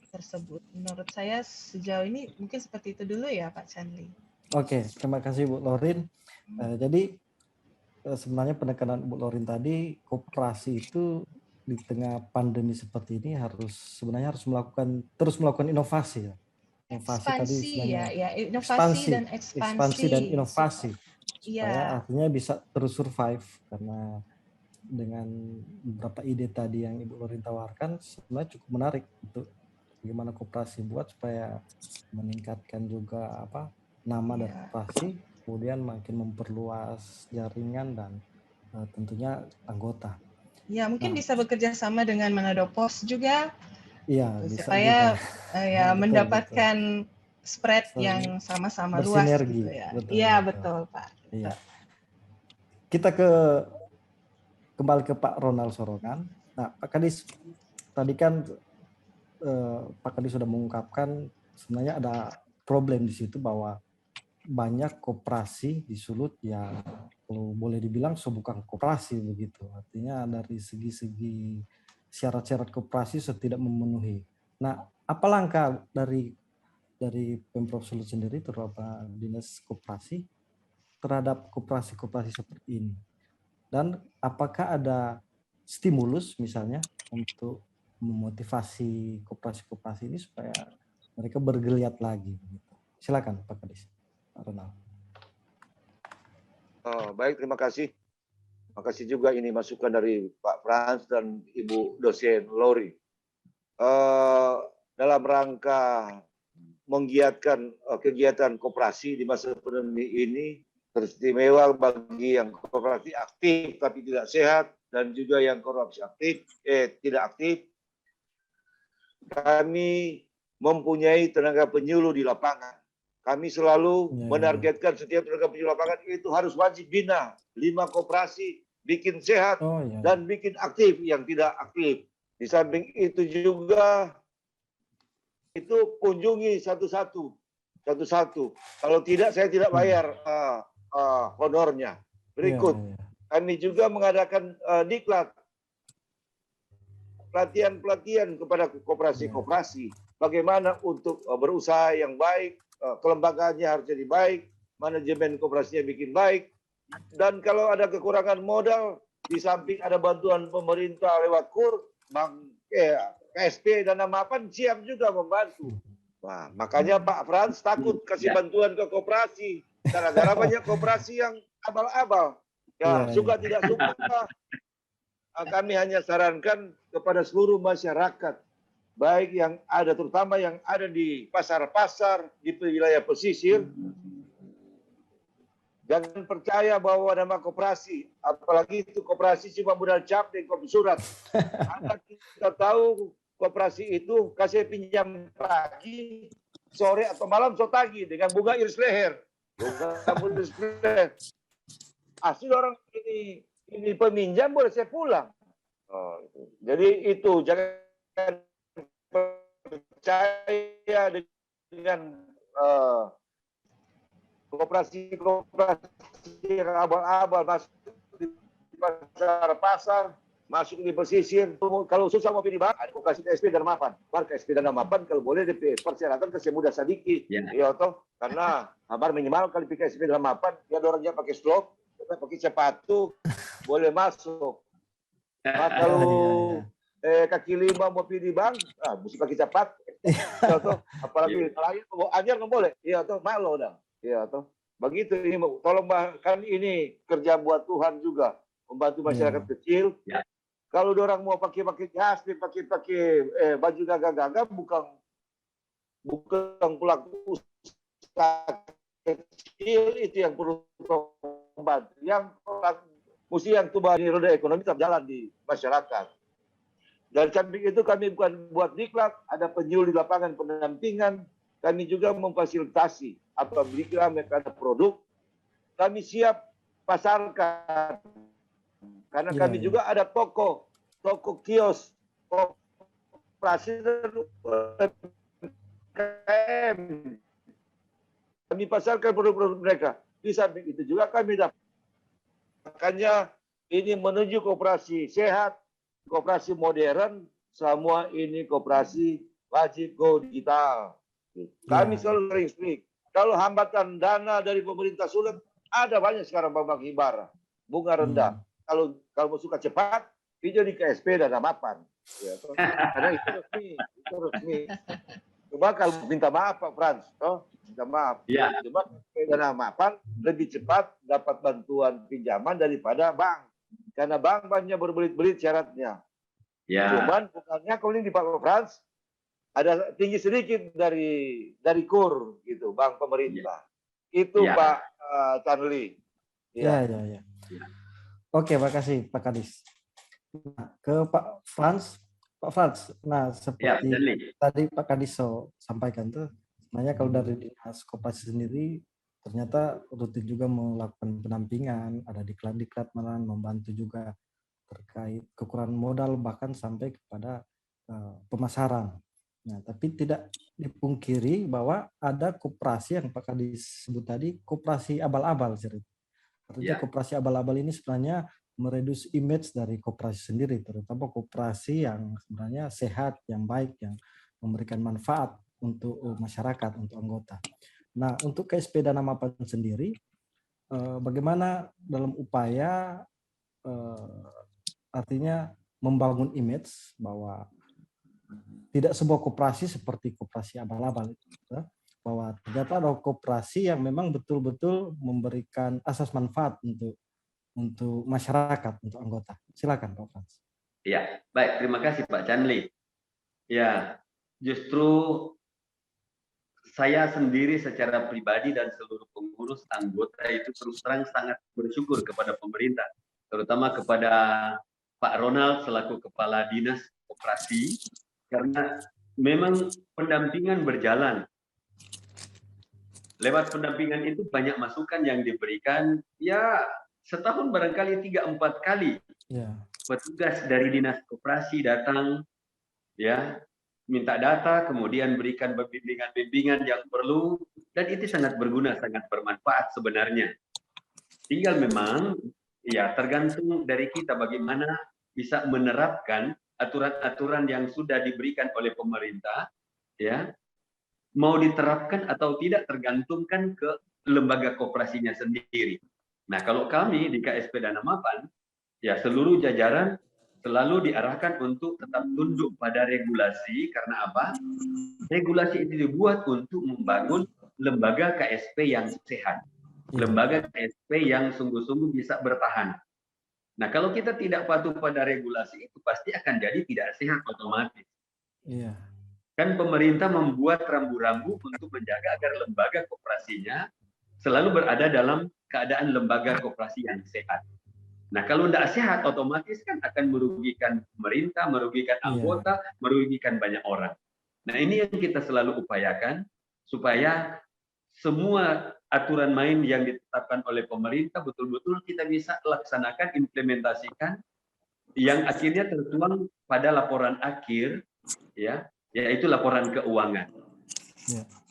tersebut. Menurut saya sejauh ini mungkin seperti itu dulu ya Pak Chandli. Oke, terima kasih Bu Lorin. Jadi sebenarnya penekanan Bu Lorin tadi, koperasi itu di tengah pandemi seperti ini sebenarnya harus terus melakukan inovasi ya. Inovasi tadi istilahnya Inovasi dan ekspansi dan inovasi supaya ya. artinya bisa terus survive, karena dengan beberapa ide tadi yang Ibu Lorin tawarkan sebenarnya cukup menarik untuk bagaimana koperasi buat supaya meningkatkan juga nama dari koperasi, kemudian makin memperluas jaringan dan tentunya anggota. Ya, mungkin bisa bekerja sama dengan Manado Pos juga. Iya, gitu, bisa supaya juga. mendapatkan spread yang sama-sama luas gitu ya. Iya, betul, Pak. Iya. Kita kembali ke Pak Ronald Sorokan. Nah, Pak Kadis, tadi kan Pak Kadis sudah mengungkapkan sebenarnya ada problem di situ bahwa banyak koperasi di Sulut yang kalau boleh dibilang bukan koperasi begitu. Artinya dari segi-segi syarat-syarat koperasi tidak memenuhi. Nah, apa langkah dari Pemprov Sulut sendiri, terutama Dinas Koperasi, terhadap koperasi-koperasi seperti ini? Dan apakah ada stimulus misalnya untuk memotivasi koperasi-koperasi ini supaya mereka bergeliat lagi. Silakan Pak Kadis. Pak Ronald. Baik, terima kasih. Terima kasih juga ini masukan dari Pak Frans dan Ibu dosen Lori. Dalam rangka menggiatkan kegiatan koperasi di masa pandemi ini, teristimewa bagi yang koperasi aktif tapi tidak sehat dan juga yang koperasi aktif tidak aktif. Kami mempunyai tenaga penyuluh di lapangan. Kami selalu menargetkan setiap tenaga penyuluh lapangan itu harus wajib bina 5 koperasi, bikin sehat dan bikin aktif yang tidak aktif. Di samping itu juga itu kunjungi satu-satu. Kalau tidak, saya tidak bayar honornya. Berikut, kami juga mengadakan diklat, pelatihan kepada koperasi-koperasi. Bagaimana untuk berusaha yang baik, kelembagaannya harus jadi baik, manajemen koperasinya bikin baik. Dan kalau ada kekurangan modal, di samping ada bantuan pemerintah lewat KUR, KSP dan Mapan siap juga membantu. Nah, makanya Pak Frans takut kasih bantuan ke koperasi. Gara-gara banyak koperasi yang abal-abal. Suka tidak suka, kami hanya sarankan kepada seluruh masyarakat, baik yang ada, terutama yang ada di pasar-pasar, di wilayah pesisir, jangan percaya bahwa nama koperasi, apalagi itu koperasi cuma modal cap dan kopi surat. Karena kita tahu koperasi itu kasih pinjam pagi, sore atau malam so tagih dengan bunga iris leher. Asli orang ini peminjam boleh saya pulang. Jadi itu jangan percaya dengan koperasi yang abal-abal masuk di pasar-pasar, masuk di pesisir. Kalau susah mau pilih bank, ada koperasi KSP dan Mapan. KSP dan Mapan kalau boleh DP persyaratan kasih mudah sedikit. Ya toh, karena hampir minimal kalau KSP dan Mapan ya orangnya pakai slop, pakai sepatu boleh masuk. Nah, kalau kaki lima mau pilih bank, mesti pakai cepat. Ya toh, apalagi lain ajar nggak boleh. Ya toh, malu dah. Ya toh. Begitu ini, tolong kan ini kerja buat Tuhan juga, membantu masyarakat kecil. Kalau orang mau pakai jas, pakai baju gagah-gagah, bukan pelaku usaha kecil itu yang perlu membantu. Yang mesti yang tubuh roda ekonomi tetap jalan di masyarakat. Dan samping itu kami bukan buat diklat, ada penyuluh di lapangan pendampingan, kami juga memfasilitasi apabila mereka ada produk, kami siap pasarkan. Karena kami juga ada toko kios, koperasi UMKM. Kami pasarkan produk-produk mereka. Di samping itu juga kami dapat. Makanya ini menuju koperasi sehat, koperasi modern, semua ini koperasi wajib go digital. Kami selalu sering speak. Kalau hambatan dana dari pemerintah sulit, ada banyak sekarang bank hibar, bunga rendah. Kalau suka cepat, pinjam di KSP dan Mapan. Ya, karena itu resmi. Cuma kalau minta maaf Pak Frans, minta maaf. Cuma KSP dan Mapan lebih cepat dapat bantuan pinjaman daripada bank. Karena bank banyak berbelit-belit syaratnya. Cuman bukannya kalau ini di Pak Frans, ada tinggi sedikit dari KUR gitu, bank pemerintah. Itu Pak Chanli. Ya. Oke, makasih Pak Kadis. Nah, ke Pak Frans. Pak Frans, nah seperti tadi Pak Kadis sampaikan tuh, sebenarnya kalau dari Dinas Koperasi sendiri ternyata rutin juga melakukan pendampingan, ada diklat-diklat malahan membantu juga terkait kekurangan modal bahkan sampai kepada pemasaran. Nah, tapi tidak dipungkiri bahwa ada koperasi yang Pak Kadis sebut tadi, koperasi abal-abal. Artinya koperasi abal-abal ini sebenarnya mereduce image dari koperasi sendiri, terutama koperasi yang sebenarnya sehat, yang baik, yang memberikan manfaat untuk masyarakat, untuk anggota. Nah, untuk KSP Dana Mapan sendiri, bagaimana dalam upaya artinya membangun image bahwa tidak sebuah koperasi seperti koperasi abal-abal itu, ya. Bahwa ternyata ada koperasi yang memang betul-betul memberikan asas manfaat untuk masyarakat, untuk anggota. Silakan Pak Frans. Ya, baik. Terima kasih Pak Chanli. Ya, justru saya sendiri secara pribadi dan seluruh pengurus anggota itu terus terang sangat bersyukur kepada pemerintah, terutama kepada Pak Ronald selaku Kepala Dinas Koperasi, karena memang pendampingan berjalan. Lewat pendampingan itu banyak masukan yang diberikan, ya setahun barangkali 3-4 kali. Ya. Petugas dari Dinas Koperasi datang, ya, minta data, kemudian berikan bimbingan-bimbingan yang perlu, dan itu sangat berguna, sangat bermanfaat sebenarnya. Tinggal memang, ya tergantung dari kita bagaimana bisa menerapkan aturan-aturan yang sudah diberikan oleh pemerintah, ya, mau diterapkan atau tidak tergantungkan ke lembaga koperasinya sendiri. Nah, kalau kami di KSP Dana Mapan, ya seluruh jajaran selalu diarahkan untuk tetap tunduk pada regulasi. Karena apa? Regulasi itu dibuat untuk membangun lembaga KSP yang sehat, lembaga KSP yang sungguh-sungguh bisa bertahan. Nah, kalau kita tidak patuh pada regulasi itu pasti akan jadi tidak sehat otomatis. Iya. Kan pemerintah membuat rambu-rambu untuk menjaga agar lembaga koperasinya selalu berada dalam keadaan lembaga koperasi yang sehat. Nah, kalau tidak sehat, otomatis kan akan merugikan pemerintah, merugikan anggota, merugikan banyak orang. Nah, ini yang kita selalu upayakan, supaya semua aturan main yang ditetapkan oleh pemerintah betul-betul kita bisa laksanakan, implementasikan, yang akhirnya tertuang pada laporan akhir, ya, yaitu laporan keuangan.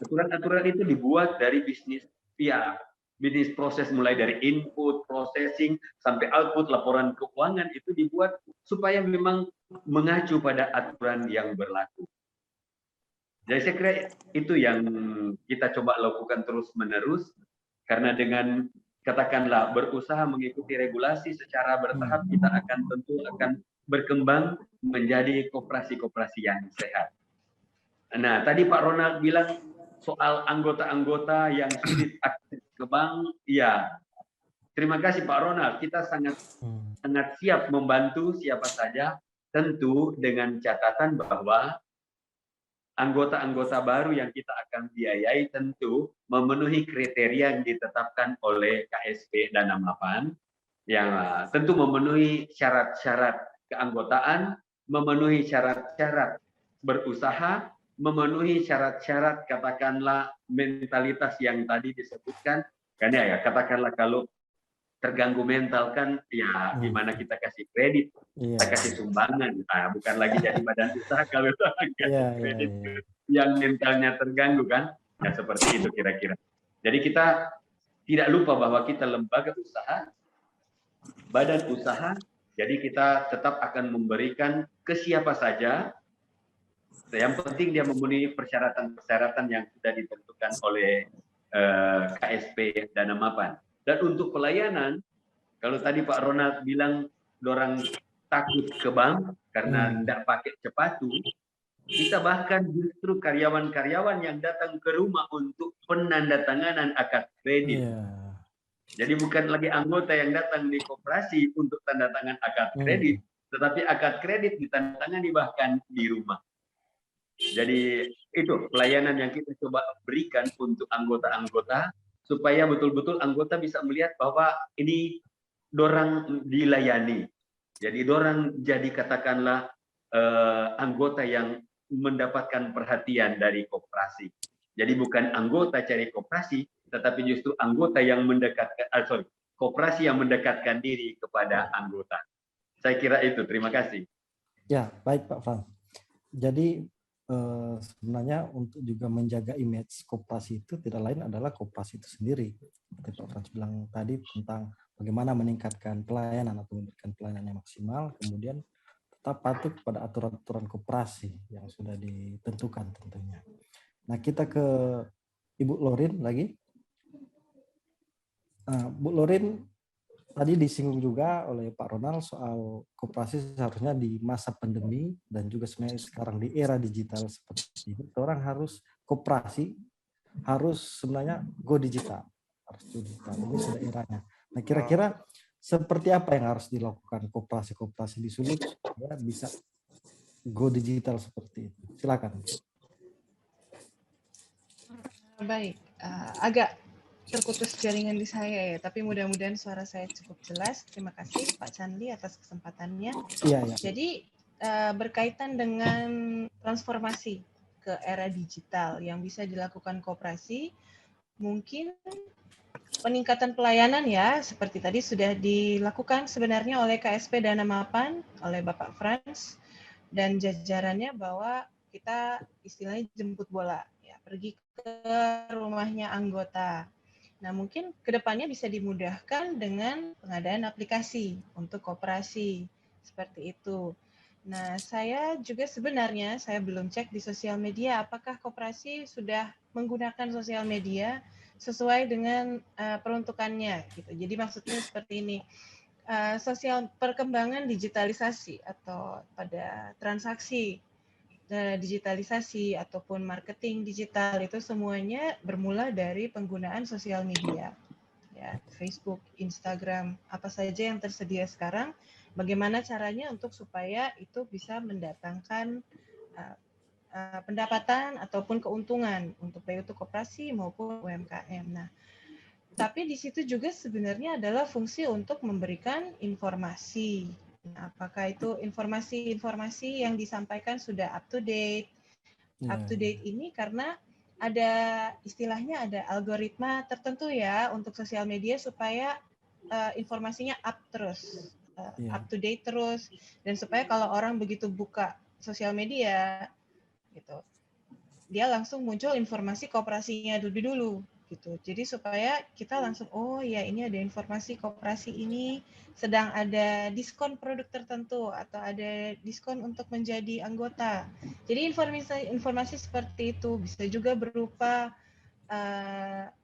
Aturan-aturan itu dibuat dari bisnis, ya, bisnis proses mulai dari input, processing, sampai output laporan keuangan itu dibuat supaya memang mengacu pada aturan yang berlaku. Jadi saya kira itu yang kita coba lakukan terus-menerus, karena dengan katakanlah berusaha mengikuti regulasi secara bertahap, kita akan tentu akan berkembang menjadi koperasi-koperasi yang sehat. Nah, tadi Pak Ronald bilang soal anggota-anggota yang sulit akses ke bank, ya. Terima kasih Pak Ronald, kita sangat siap membantu siapa saja, tentu dengan catatan bahwa anggota-anggota baru yang kita akan biayai tentu memenuhi kriteria yang ditetapkan oleh KSP Dana Mapan, yang tentu memenuhi syarat-syarat keanggotaan, memenuhi syarat-syarat berusaha, memenuhi syarat-syarat katakanlah mentalitas yang tadi disebutkan. Karena ya katakanlah kalau terganggu mental kan ya gimana kita kasih kredit, kita kasih sumbangan, bukan lagi jadi badan usaha kalau kasih kredit yang mentalnya terganggu kan, ya seperti itu kira-kira. Jadi kita tidak lupa bahwa kita lembaga usaha, badan usaha, jadi kita tetap akan memberikan ke siapa saja. Yang penting dia memenuhi persyaratan-persyaratan yang sudah ditentukan oleh KSP Dana Mapan. Dan untuk pelayanan, kalau tadi Pak Ronald bilang orang takut ke bank karena tidak pakai sepatu, kita bahkan justru karyawan-karyawan yang datang ke rumah untuk penandatanganan akad kredit. Jadi bukan lagi anggota yang datang di koperasi untuk tanda tangan akad kredit, tetapi akad kredit ditandatangani bahkan di rumah. Jadi itu pelayanan yang kita coba berikan untuk anggota-anggota, supaya betul-betul anggota bisa melihat bahwa ini dorang dilayani. Jadi dorang jadi katakanlah anggota yang mendapatkan perhatian dari koperasi. Jadi bukan anggota cari koperasi, tetapi justru anggota yang mendekatkan, koperasi yang mendekatkan diri kepada anggota. Saya kira itu. Terima kasih. Ya, baik Pak Frans. Jadi sebenarnya untuk juga menjaga image koperasi itu tidak lain adalah koperasi itu sendiri. Seperti Pak Frans bilang tadi tentang bagaimana meningkatkan pelayanan atau memberikan pelayanan yang maksimal, kemudian tetap patuh pada aturan-aturan koperasi yang sudah ditentukan tentunya. Nah, kita ke Ibu Lorin lagi. Bu Lorin, tadi disinggung juga oleh Pak Ronald soal koperasi seharusnya di masa pandemi dan juga sebenarnya sekarang di era digital seperti ini, orang harus koperasi harus sebenarnya go digital, harus digital. Ini sudah eranya. Nah, kira-kira seperti apa yang harus dilakukan koperasi-koperasi di Sulut supaya bisa go digital seperti itu? Silakan. Baik, agak terputus jaringan di saya ya, tapi mudah-mudahan suara saya cukup jelas. Terima kasih Pak Chandli atas kesempatannya. Iya, ya. Jadi berkaitan dengan transformasi ke era digital yang bisa dilakukan koperasi, mungkin peningkatan pelayanan ya, seperti tadi sudah dilakukan sebenarnya oleh KSP Dana Mapan, oleh Bapak Frans, dan jajarannya bahwa kita istilahnya jemput bola, ya, pergi ke rumahnya anggota. Nah, mungkin kedepannya bisa dimudahkan dengan pengadaan aplikasi untuk koperasi, seperti itu. Nah, saya juga sebenarnya, saya belum cek di sosial media, apakah koperasi sudah menggunakan sosial media sesuai dengan peruntukannya. Gitu. Jadi maksudnya seperti ini, sosial perkembangan digitalisasi atau pada transaksi digitalisasi ataupun marketing digital itu semuanya bermula dari penggunaan sosial media, ya, Facebook, Instagram, apa saja yang tersedia sekarang. Bagaimana caranya untuk supaya itu bisa mendatangkan pendapatan ataupun keuntungan untuk baik itu koperasi maupun UMKM. Nah, tapi di situ juga sebenarnya adalah fungsi untuk memberikan informasi. Nah, apakah itu informasi-informasi yang disampaikan sudah up to date? Up to date ini karena ada istilahnya ada algoritma tertentu ya untuk sosial media supaya informasinya up terus, up to date terus, dan supaya kalau orang begitu buka sosial media gitu, dia langsung muncul informasi koperasinya dulu gitu. Jadi supaya kita langsung, oh ya ini ada informasi koperasi ini sedang ada diskon produk tertentu atau ada diskon untuk menjadi anggota. Jadi informasi seperti itu bisa juga berupa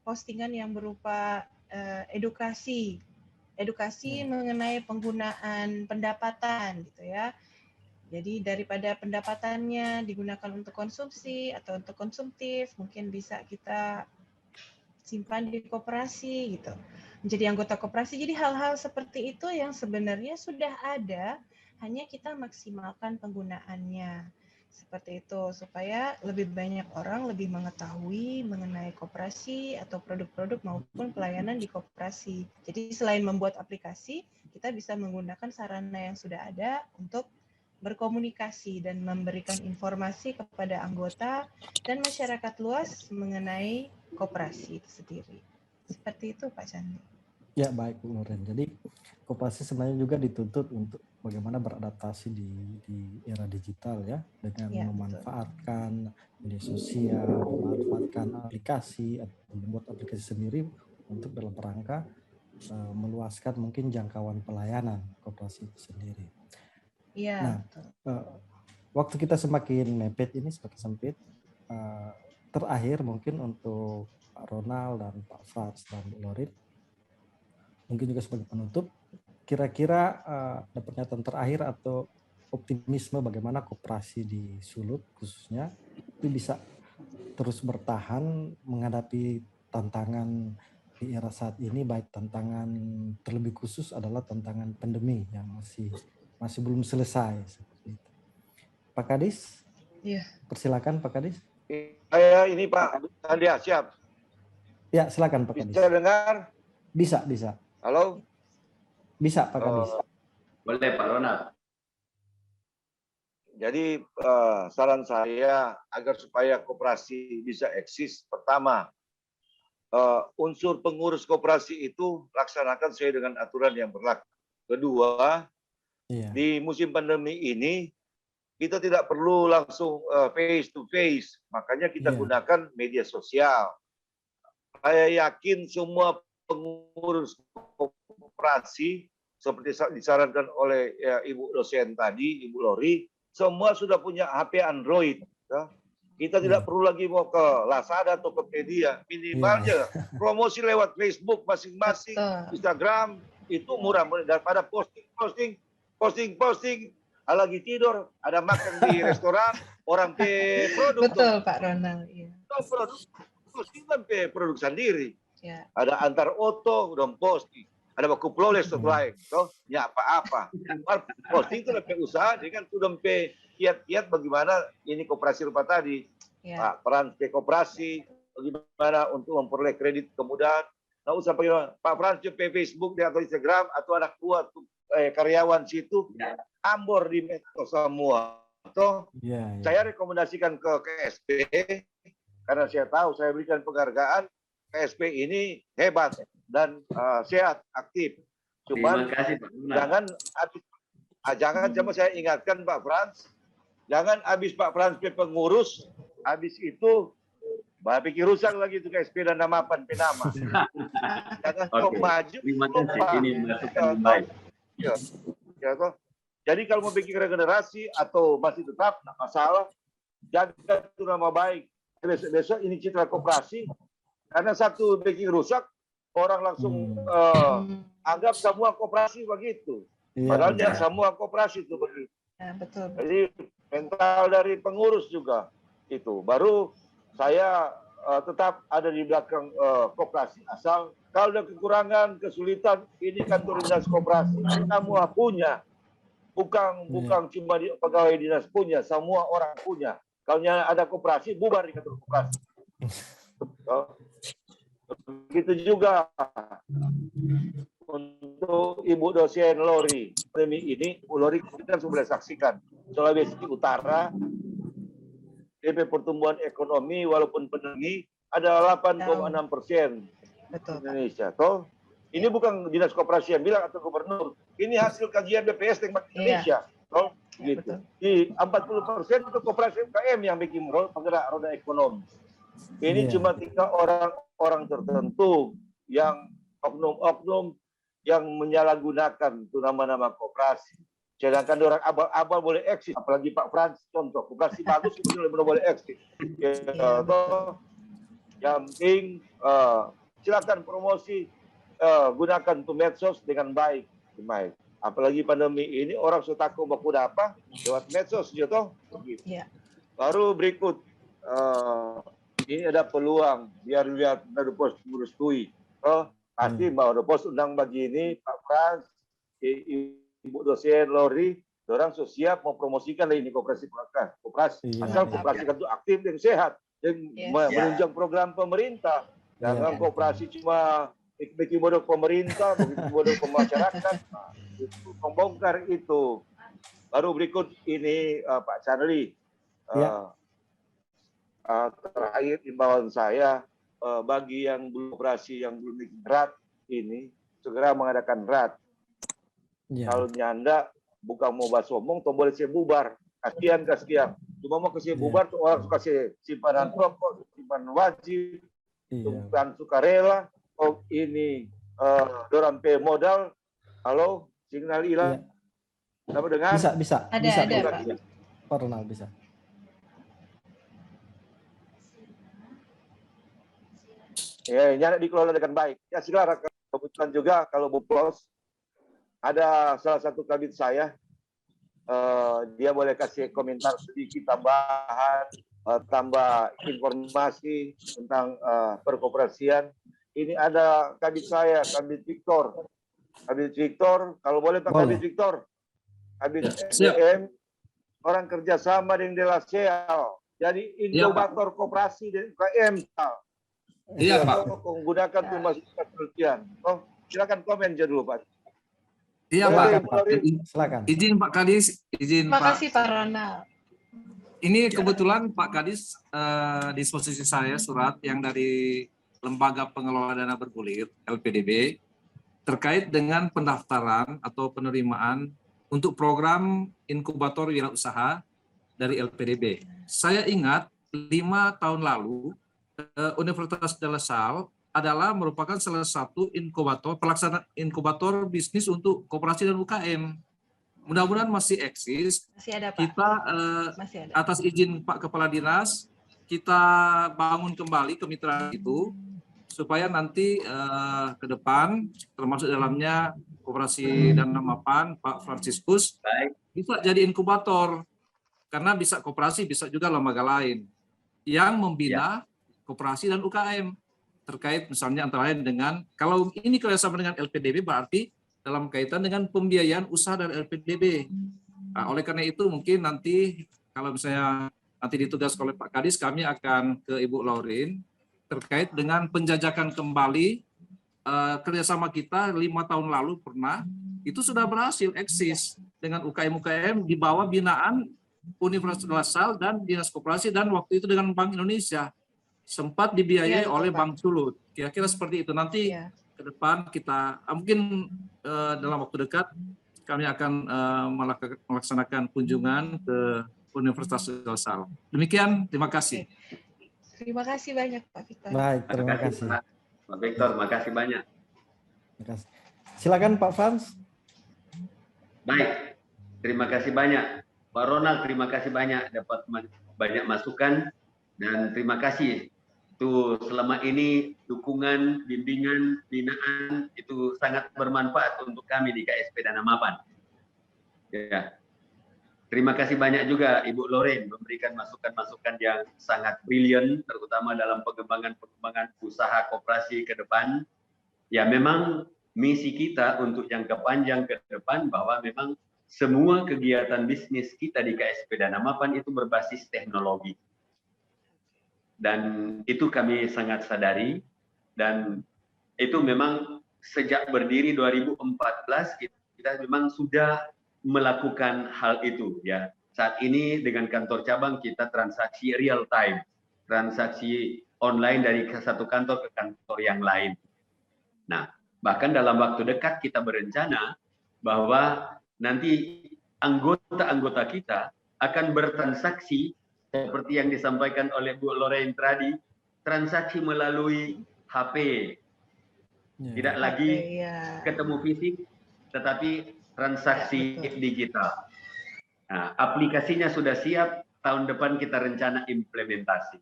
postingan yang berupa edukasi mengenai penggunaan pendapatan gitu ya. Jadi daripada pendapatannya digunakan untuk konsumsi atau untuk konsumtif, mungkin bisa kita simpan di koperasi gitu, menjadi anggota koperasi. Jadi hal-hal seperti itu yang sebenarnya sudah ada, hanya kita maksimalkan penggunaannya. Seperti itu, supaya lebih banyak orang lebih mengetahui mengenai koperasi atau produk-produk maupun pelayanan di koperasi. Jadi selain membuat aplikasi, kita bisa menggunakan sarana yang sudah ada untuk berkomunikasi dan memberikan informasi kepada anggota dan masyarakat luas mengenai koperasi itu sendiri. Seperti itu Pak Chandli. Ya, baik Bu Nurin. Jadi koperasi sebenarnya juga dituntut untuk bagaimana beradaptasi di era digital ya, dengan memanfaatkan media sosial, memanfaatkan aplikasi atau membuat aplikasi sendiri untuk dalam rangka meluaskan mungkin jangkauan pelayanan koperasi itu sendiri. Iya. Nah, waktu kita semakin mepet ini, semakin sempit. Terakhir mungkin untuk Pak Ronald dan Pak Frans dan Bu Lorin, mungkin juga sebagai penutup, kira-kira ada pernyataan terakhir atau optimisme bagaimana koperasi di Sulut khususnya itu bisa terus bertahan menghadapi tantangan di era saat ini, baik tantangan terlebih khusus adalah tantangan pandemi yang masih belum selesai seperti itu. Pak Kadis, persilakan Pak Kadis. Saya ini Pak Andia, siap. Ya, silakan Pak Kadis. Bisa dengar? Bisa. Halo? Bisa Pak Kadis. Boleh Pak Ronald. Jadi saran saya agar supaya koperasi bisa eksis, pertama, unsur pengurus koperasi itu laksanakan sesuai dengan aturan yang berlaku. Kedua, di musim pandemi ini kita tidak perlu langsung face to face, makanya kita gunakan media sosial. Saya yakin semua pengurus koperasi seperti disarankan oleh Ibu dosen tadi, Ibu Lori, semua sudah punya HP Android. Ya. Kita tidak perlu lagi mau ke Lazada atau Tokopedia, minimalnya promosi lewat Facebook masing-masing, Instagram, itu murah daripada posting, lagi tidur, ada makan di restoran, orang pe produk. Betul Pak Ronald. Iya. Produk posting kan pe produk sendiri. Ya. Ada antar oto, udah posting. Ada baku proles atau lain, toh ya apa-apa. Posting itu lebih usaha, dia kan sudah pe kiat-kiat bagaimana ini koperasi rupa tadi, Ya. peran ke koperasi, bagaimana untuk memperoleh kredit kemudahan. Nah, usah pakai Pak Frans pe Facebook atau Instagram atau anak buah karyawan situ, ambor di medsos semua. Toh, saya rekomendasikan ke KSP karena saya tahu saya berikan penghargaan. KSP ini hebat dan sehat, aktif. Cuman jangan cuma saya ingatkan Pak Frans, jangan habis Pak Frans pengurus, habis itu pikir rusak lagi itu KSP dan nama penama. Jangan kok maju. Terima kasih. Ini masukan baik. Ya, toh. Jadi kalau mau bikin regenerasi atau masih tetap tidak masalah, jaga itu nama baik. Besok ini citra koperasi. Karena satu bikin rusak, orang langsung anggap semua koperasi begitu. Padahal tidak semua koperasi itu begitu. Ya, betul. Jadi mental dari pengurus juga itu. Baru saya tetap ada di belakang koperasi. Asal kalau ada kekurangan, kesulitan, ini kantor dinas koperasi. Semua punya. Bukan cuma pegawai dinas punya, semua orang punya. Kalau ada koperasi, bubar di kantor koperasi. Begitu juga untuk Ibu dosen Lori. Pandemi ini, Lori kita sudah saksikan. Sulawesi Utara, DP pertumbuhan ekonomi walaupun pandemi ada 8,6% Indonesia. Toh, ini bukan dinas koperasi yang bilang atau gubernur. Ini hasil kajian BPS Bank Indonesia. Toh, gitu. Di 40% itu koperasi UKM yang bikin penggerak roda ekonomi. Ini cuma 3 orang tertentu yang oknum-oknum yang menyalahgunakan itu nama-nama koperasi. Sedangkan orang abal-abal boleh eksis, apalagi Pak Frans contoh, koperasi bagus itu boleh eksis. Yang penting silakan promosi, gunakan tuh medsos dengan baik. Apalagi pandemi ini orang sudah takut baku apa lewat medsos, gitu. Baru berikut. Ini ada peluang biar lihat ada pos merestui. Pasti mau ada pos undang begini Pak Frans, Ibu dosen Lori, orang siap mau promosikan ini koperasi. Asal koperasi itu aktif dan sehat dan menunjang program pemerintah. Jangan koperasi cuma bikin bodoh pemerintah, bikin bodoh masyarakat. Membongkar itu. Baru berikut ini Pak Chanli. Terakhir imbauan saya bagi yang belum operasi, yang belum bikin RAT ini segera mengadakan RAT. Kalau nyanda bukan mau bahas omong, toh boleh saya bubar. Kasihan. Cuma mau kasih bubar tuh orang suka simpanan rokok, simpanan wajib, simpanan sukarela. Oh ini dorang pe modal. Halo, signal hilang. Kamu dengar? Bisa. Ada. Pak Ronald bisa. Ya, nyana dikelola dengan baik. Ya, silakan. Kebetulan juga kalau Bu Plos, ada salah satu kabit saya, dia boleh kasih komentar sedikit tambahan, tambah informasi tentang perkoperasian. Ini ada kabit saya, Kabit Victor. Kabit Victor, kalau boleh Pak Kabit Victor. Kabit SDM, orang kerjasama dengan Delasel. Jadi inkubator koperasi dan UKM. Iya Pak. Menggunakan tuh masukan penelitian. Silakan komen aja dulu Pak. Iya Pak. Silakan. Izin Pak Kadis, izin Terima Pak. kasih Pak Ronald. Ini kebetulan Pak Kadis disposisi saya surat yang dari Lembaga Pengelola Dana Bergulir LPDB terkait dengan pendaftaran atau penerimaan untuk program inkubator wirausaha dari LPDB. Saya ingat 5 tahun lalu Universitas De La Salle adalah merupakan salah satu inkubator, pelaksana inkubator bisnis untuk koperasi dan UKM. Mudah-mudahan masih eksis. Masih ada Pak. Kita Masih ada. atas izin Pak Kepala Dinas, kita bangun kembali kemitraan itu supaya nanti ke depan termasuk dalamnya Koperasi Dana Mapan, Pak Franciscus, Baik. bisa jadi inkubator. Karena bisa koperasi, bisa juga lembaga lain yang membina koperasi dan UKM terkait misalnya antara lain dengan, kalau ini kerjasama dengan LPDB berarti dalam kaitan dengan pembiayaan usaha dari LPDB. Nah, oleh karena itu mungkin nanti kalau misalnya nanti ditugas oleh Pak Kadis, kami akan ke Ibu Laurin terkait dengan penjajakan kembali kerjasama kita 5 tahun lalu pernah, itu sudah berhasil eksis dengan UKM-UKM di bawah binaan Universitas Lasal dan Dinas Koperasi, dan waktu itu dengan Bank Indonesia sempat dibiayai Iya, betul, oleh Pak. Bank Sulut. Kira-kira seperti itu. Nanti Iya. ke depan kita mungkin dalam waktu dekat kami akan melaksanakan kunjungan ke Universitas Lasal. Demikian, terima kasih. Terima kasih banyak Pak Victor. Baik, terima kasih. Pak Victor, makasih banyak. Terima kasih. Silakan Pak Frans. Baik, terima kasih banyak. Pak Ronald, terima kasih banyak dapat banyak masukan, dan terima kasih itu selama ini dukungan, bimbingan, binaan itu sangat bermanfaat untuk kami di KSP Dana Mapan. Ya. Terima kasih banyak juga Ibu Loren memberikan masukan-masukan yang sangat brilian, terutama dalam pengembangan usaha koperasi ke depan. Ya, memang misi kita untuk jangka panjang ke depan bahwa memang semua kegiatan bisnis kita di KSP Dana Mapan itu berbasis teknologi. Dan itu kami sangat sadari, dan itu memang sejak berdiri 2014 kita memang sudah melakukan hal itu ya. Saat ini dengan kantor cabang kita transaksi real time, transaksi online dari satu kantor ke kantor yang lain. Nah, bahkan dalam waktu dekat kita berencana bahwa nanti anggota-anggota kita akan bertransaksi seperti yang disampaikan oleh Bu Lorraine tadi, transaksi melalui HP. Tidak lagi ketemu fisik, tetapi transaksi digital. Nah, aplikasinya sudah siap, tahun depan kita rencana implementasi.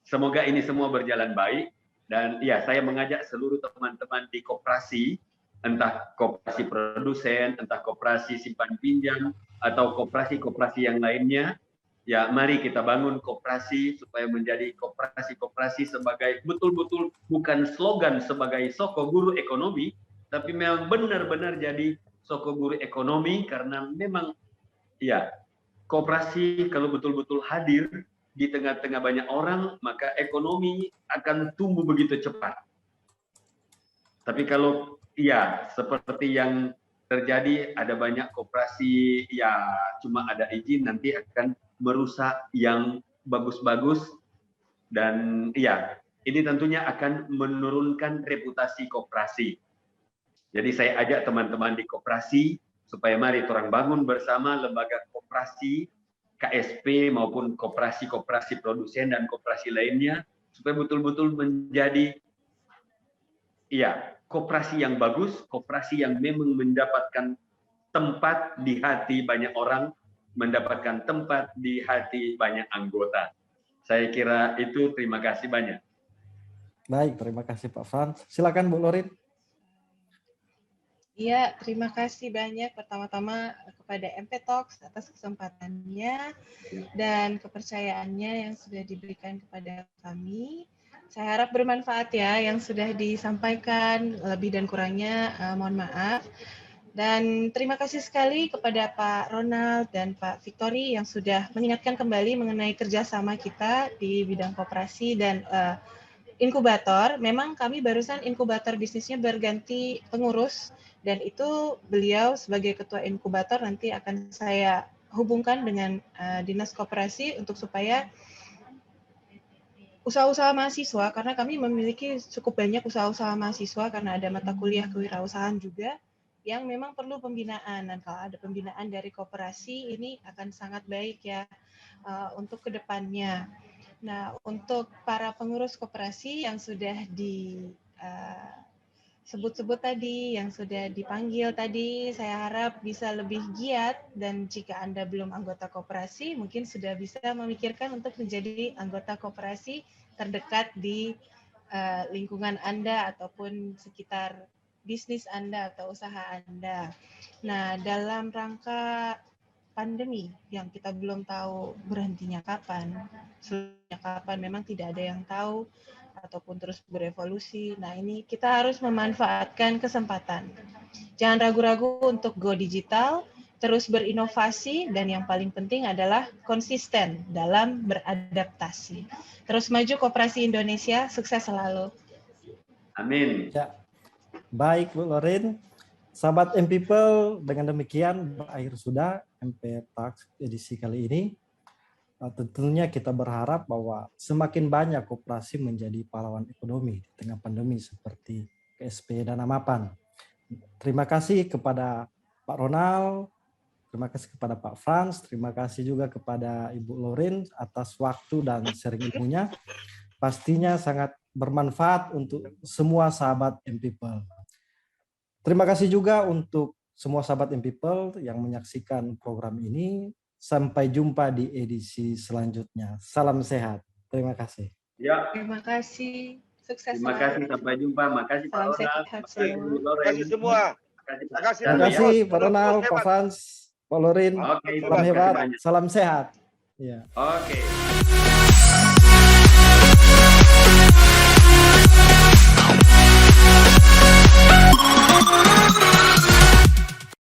Semoga ini semua berjalan baik, dan ya saya mengajak seluruh teman-teman di koperasi, entah koperasi produsen, entah koperasi simpan pinjam, atau koperasi-koperasi yang lainnya, ya mari kita bangun koperasi supaya menjadi koperasi-koperasi sebagai betul-betul bukan slogan sebagai soko guru ekonomi, tapi memang benar-benar jadi soko guru ekonomi, karena memang ya koperasi kalau betul-betul hadir di tengah-tengah banyak orang, maka ekonomi akan tumbuh begitu cepat. Tapi kalau ya seperti yang terjadi, ada banyak koperasi ya cuma ada izin, nanti akan merusak yang bagus-bagus, dan ya ini tentunya akan menurunkan reputasi koperasi. Jadi saya ajak teman-teman di koperasi supaya mari orang bangun bersama lembaga koperasi, KSP maupun koperasi-koperasi produsen dan koperasi lainnya, supaya betul-betul menjadi ya koperasi yang bagus, koperasi yang memang mendapatkan tempat di hati banyak orang, mendapatkan tempat di hati banyak anggota. Saya kira itu, terima kasih banyak. Baik, terima kasih Pak Frans. Silakan Bu Lorin. Iya, terima kasih banyak pertama-tama kepada MP Talks atas kesempatannya dan kepercayaannya yang sudah diberikan kepada kami. Saya harap bermanfaat ya yang sudah disampaikan, lebih dan kurangnya mohon maaf. Dan terima kasih sekali kepada Pak Ronald dan Pak Victory yang sudah mengingatkan kembali mengenai kerjasama kita di bidang koperasi dan inkubator. Memang kami barusan inkubator bisnisnya berganti pengurus, dan itu beliau sebagai ketua inkubator nanti akan saya hubungkan dengan Dinas Koperasi untuk supaya usaha-usaha mahasiswa, karena kami memiliki cukup banyak usaha-usaha mahasiswa karena ada mata kuliah kewirausahaan juga yang memang perlu pembinaan, dan kalau ada pembinaan dari koperasi ini akan sangat baik ya untuk kedepannya. Nah, untuk para pengurus koperasi yang sudah disebut-sebut tadi, yang sudah dipanggil tadi, saya harap bisa lebih giat, dan jika Anda belum anggota koperasi, mungkin sudah bisa memikirkan untuk menjadi anggota koperasi terdekat di lingkungan Anda ataupun sekitar bisnis Anda atau usaha Anda. Nah, dalam rangka pandemi yang kita belum tahu berhentinya kapan, selanjutnya kapan, memang tidak ada yang tahu ataupun terus berevolusi. Nah, ini kita harus memanfaatkan kesempatan. Jangan ragu-ragu untuk go digital, terus berinovasi, dan yang paling penting adalah konsisten dalam beradaptasi. Terus maju Koperasi Indonesia, sukses selalu. Amin. Ya, baik Bu Lorin. Sahabat M-People, dengan demikian berakhir sudah MP Talks edisi kali ini. Tentunya kita berharap bahwa semakin banyak koperasi menjadi pahlawan ekonomi di tengah pandemi seperti KSP Dana Mapan. Terima kasih kepada Pak Ronald, terima kasih kepada Pak Frans, terima kasih juga kepada Ibu Lorin atas waktu dan sharing ilmunya. Pastinya sangat bermanfaat untuk semua sahabat M-People. Terima kasih juga untuk semua sahabat M-People yang menyaksikan program ini. Sampai jumpa di edisi selanjutnya. Salam sehat. Terima kasih. Ya, Terima kasih. Sukses terima kasih. Sampai jumpa. Makasih Pak Salam Ronald. sehat Makasih Bu semua. Loren. Terima kasih semua. Makasih Pak Terima kasih. Terima Chandra, ya. kasih Pak Ronald, Pak Hebat. Frans, Pak Lorin. Oke, Salam terima kasih hebat, banyak. salam sehat. Ya. Oke.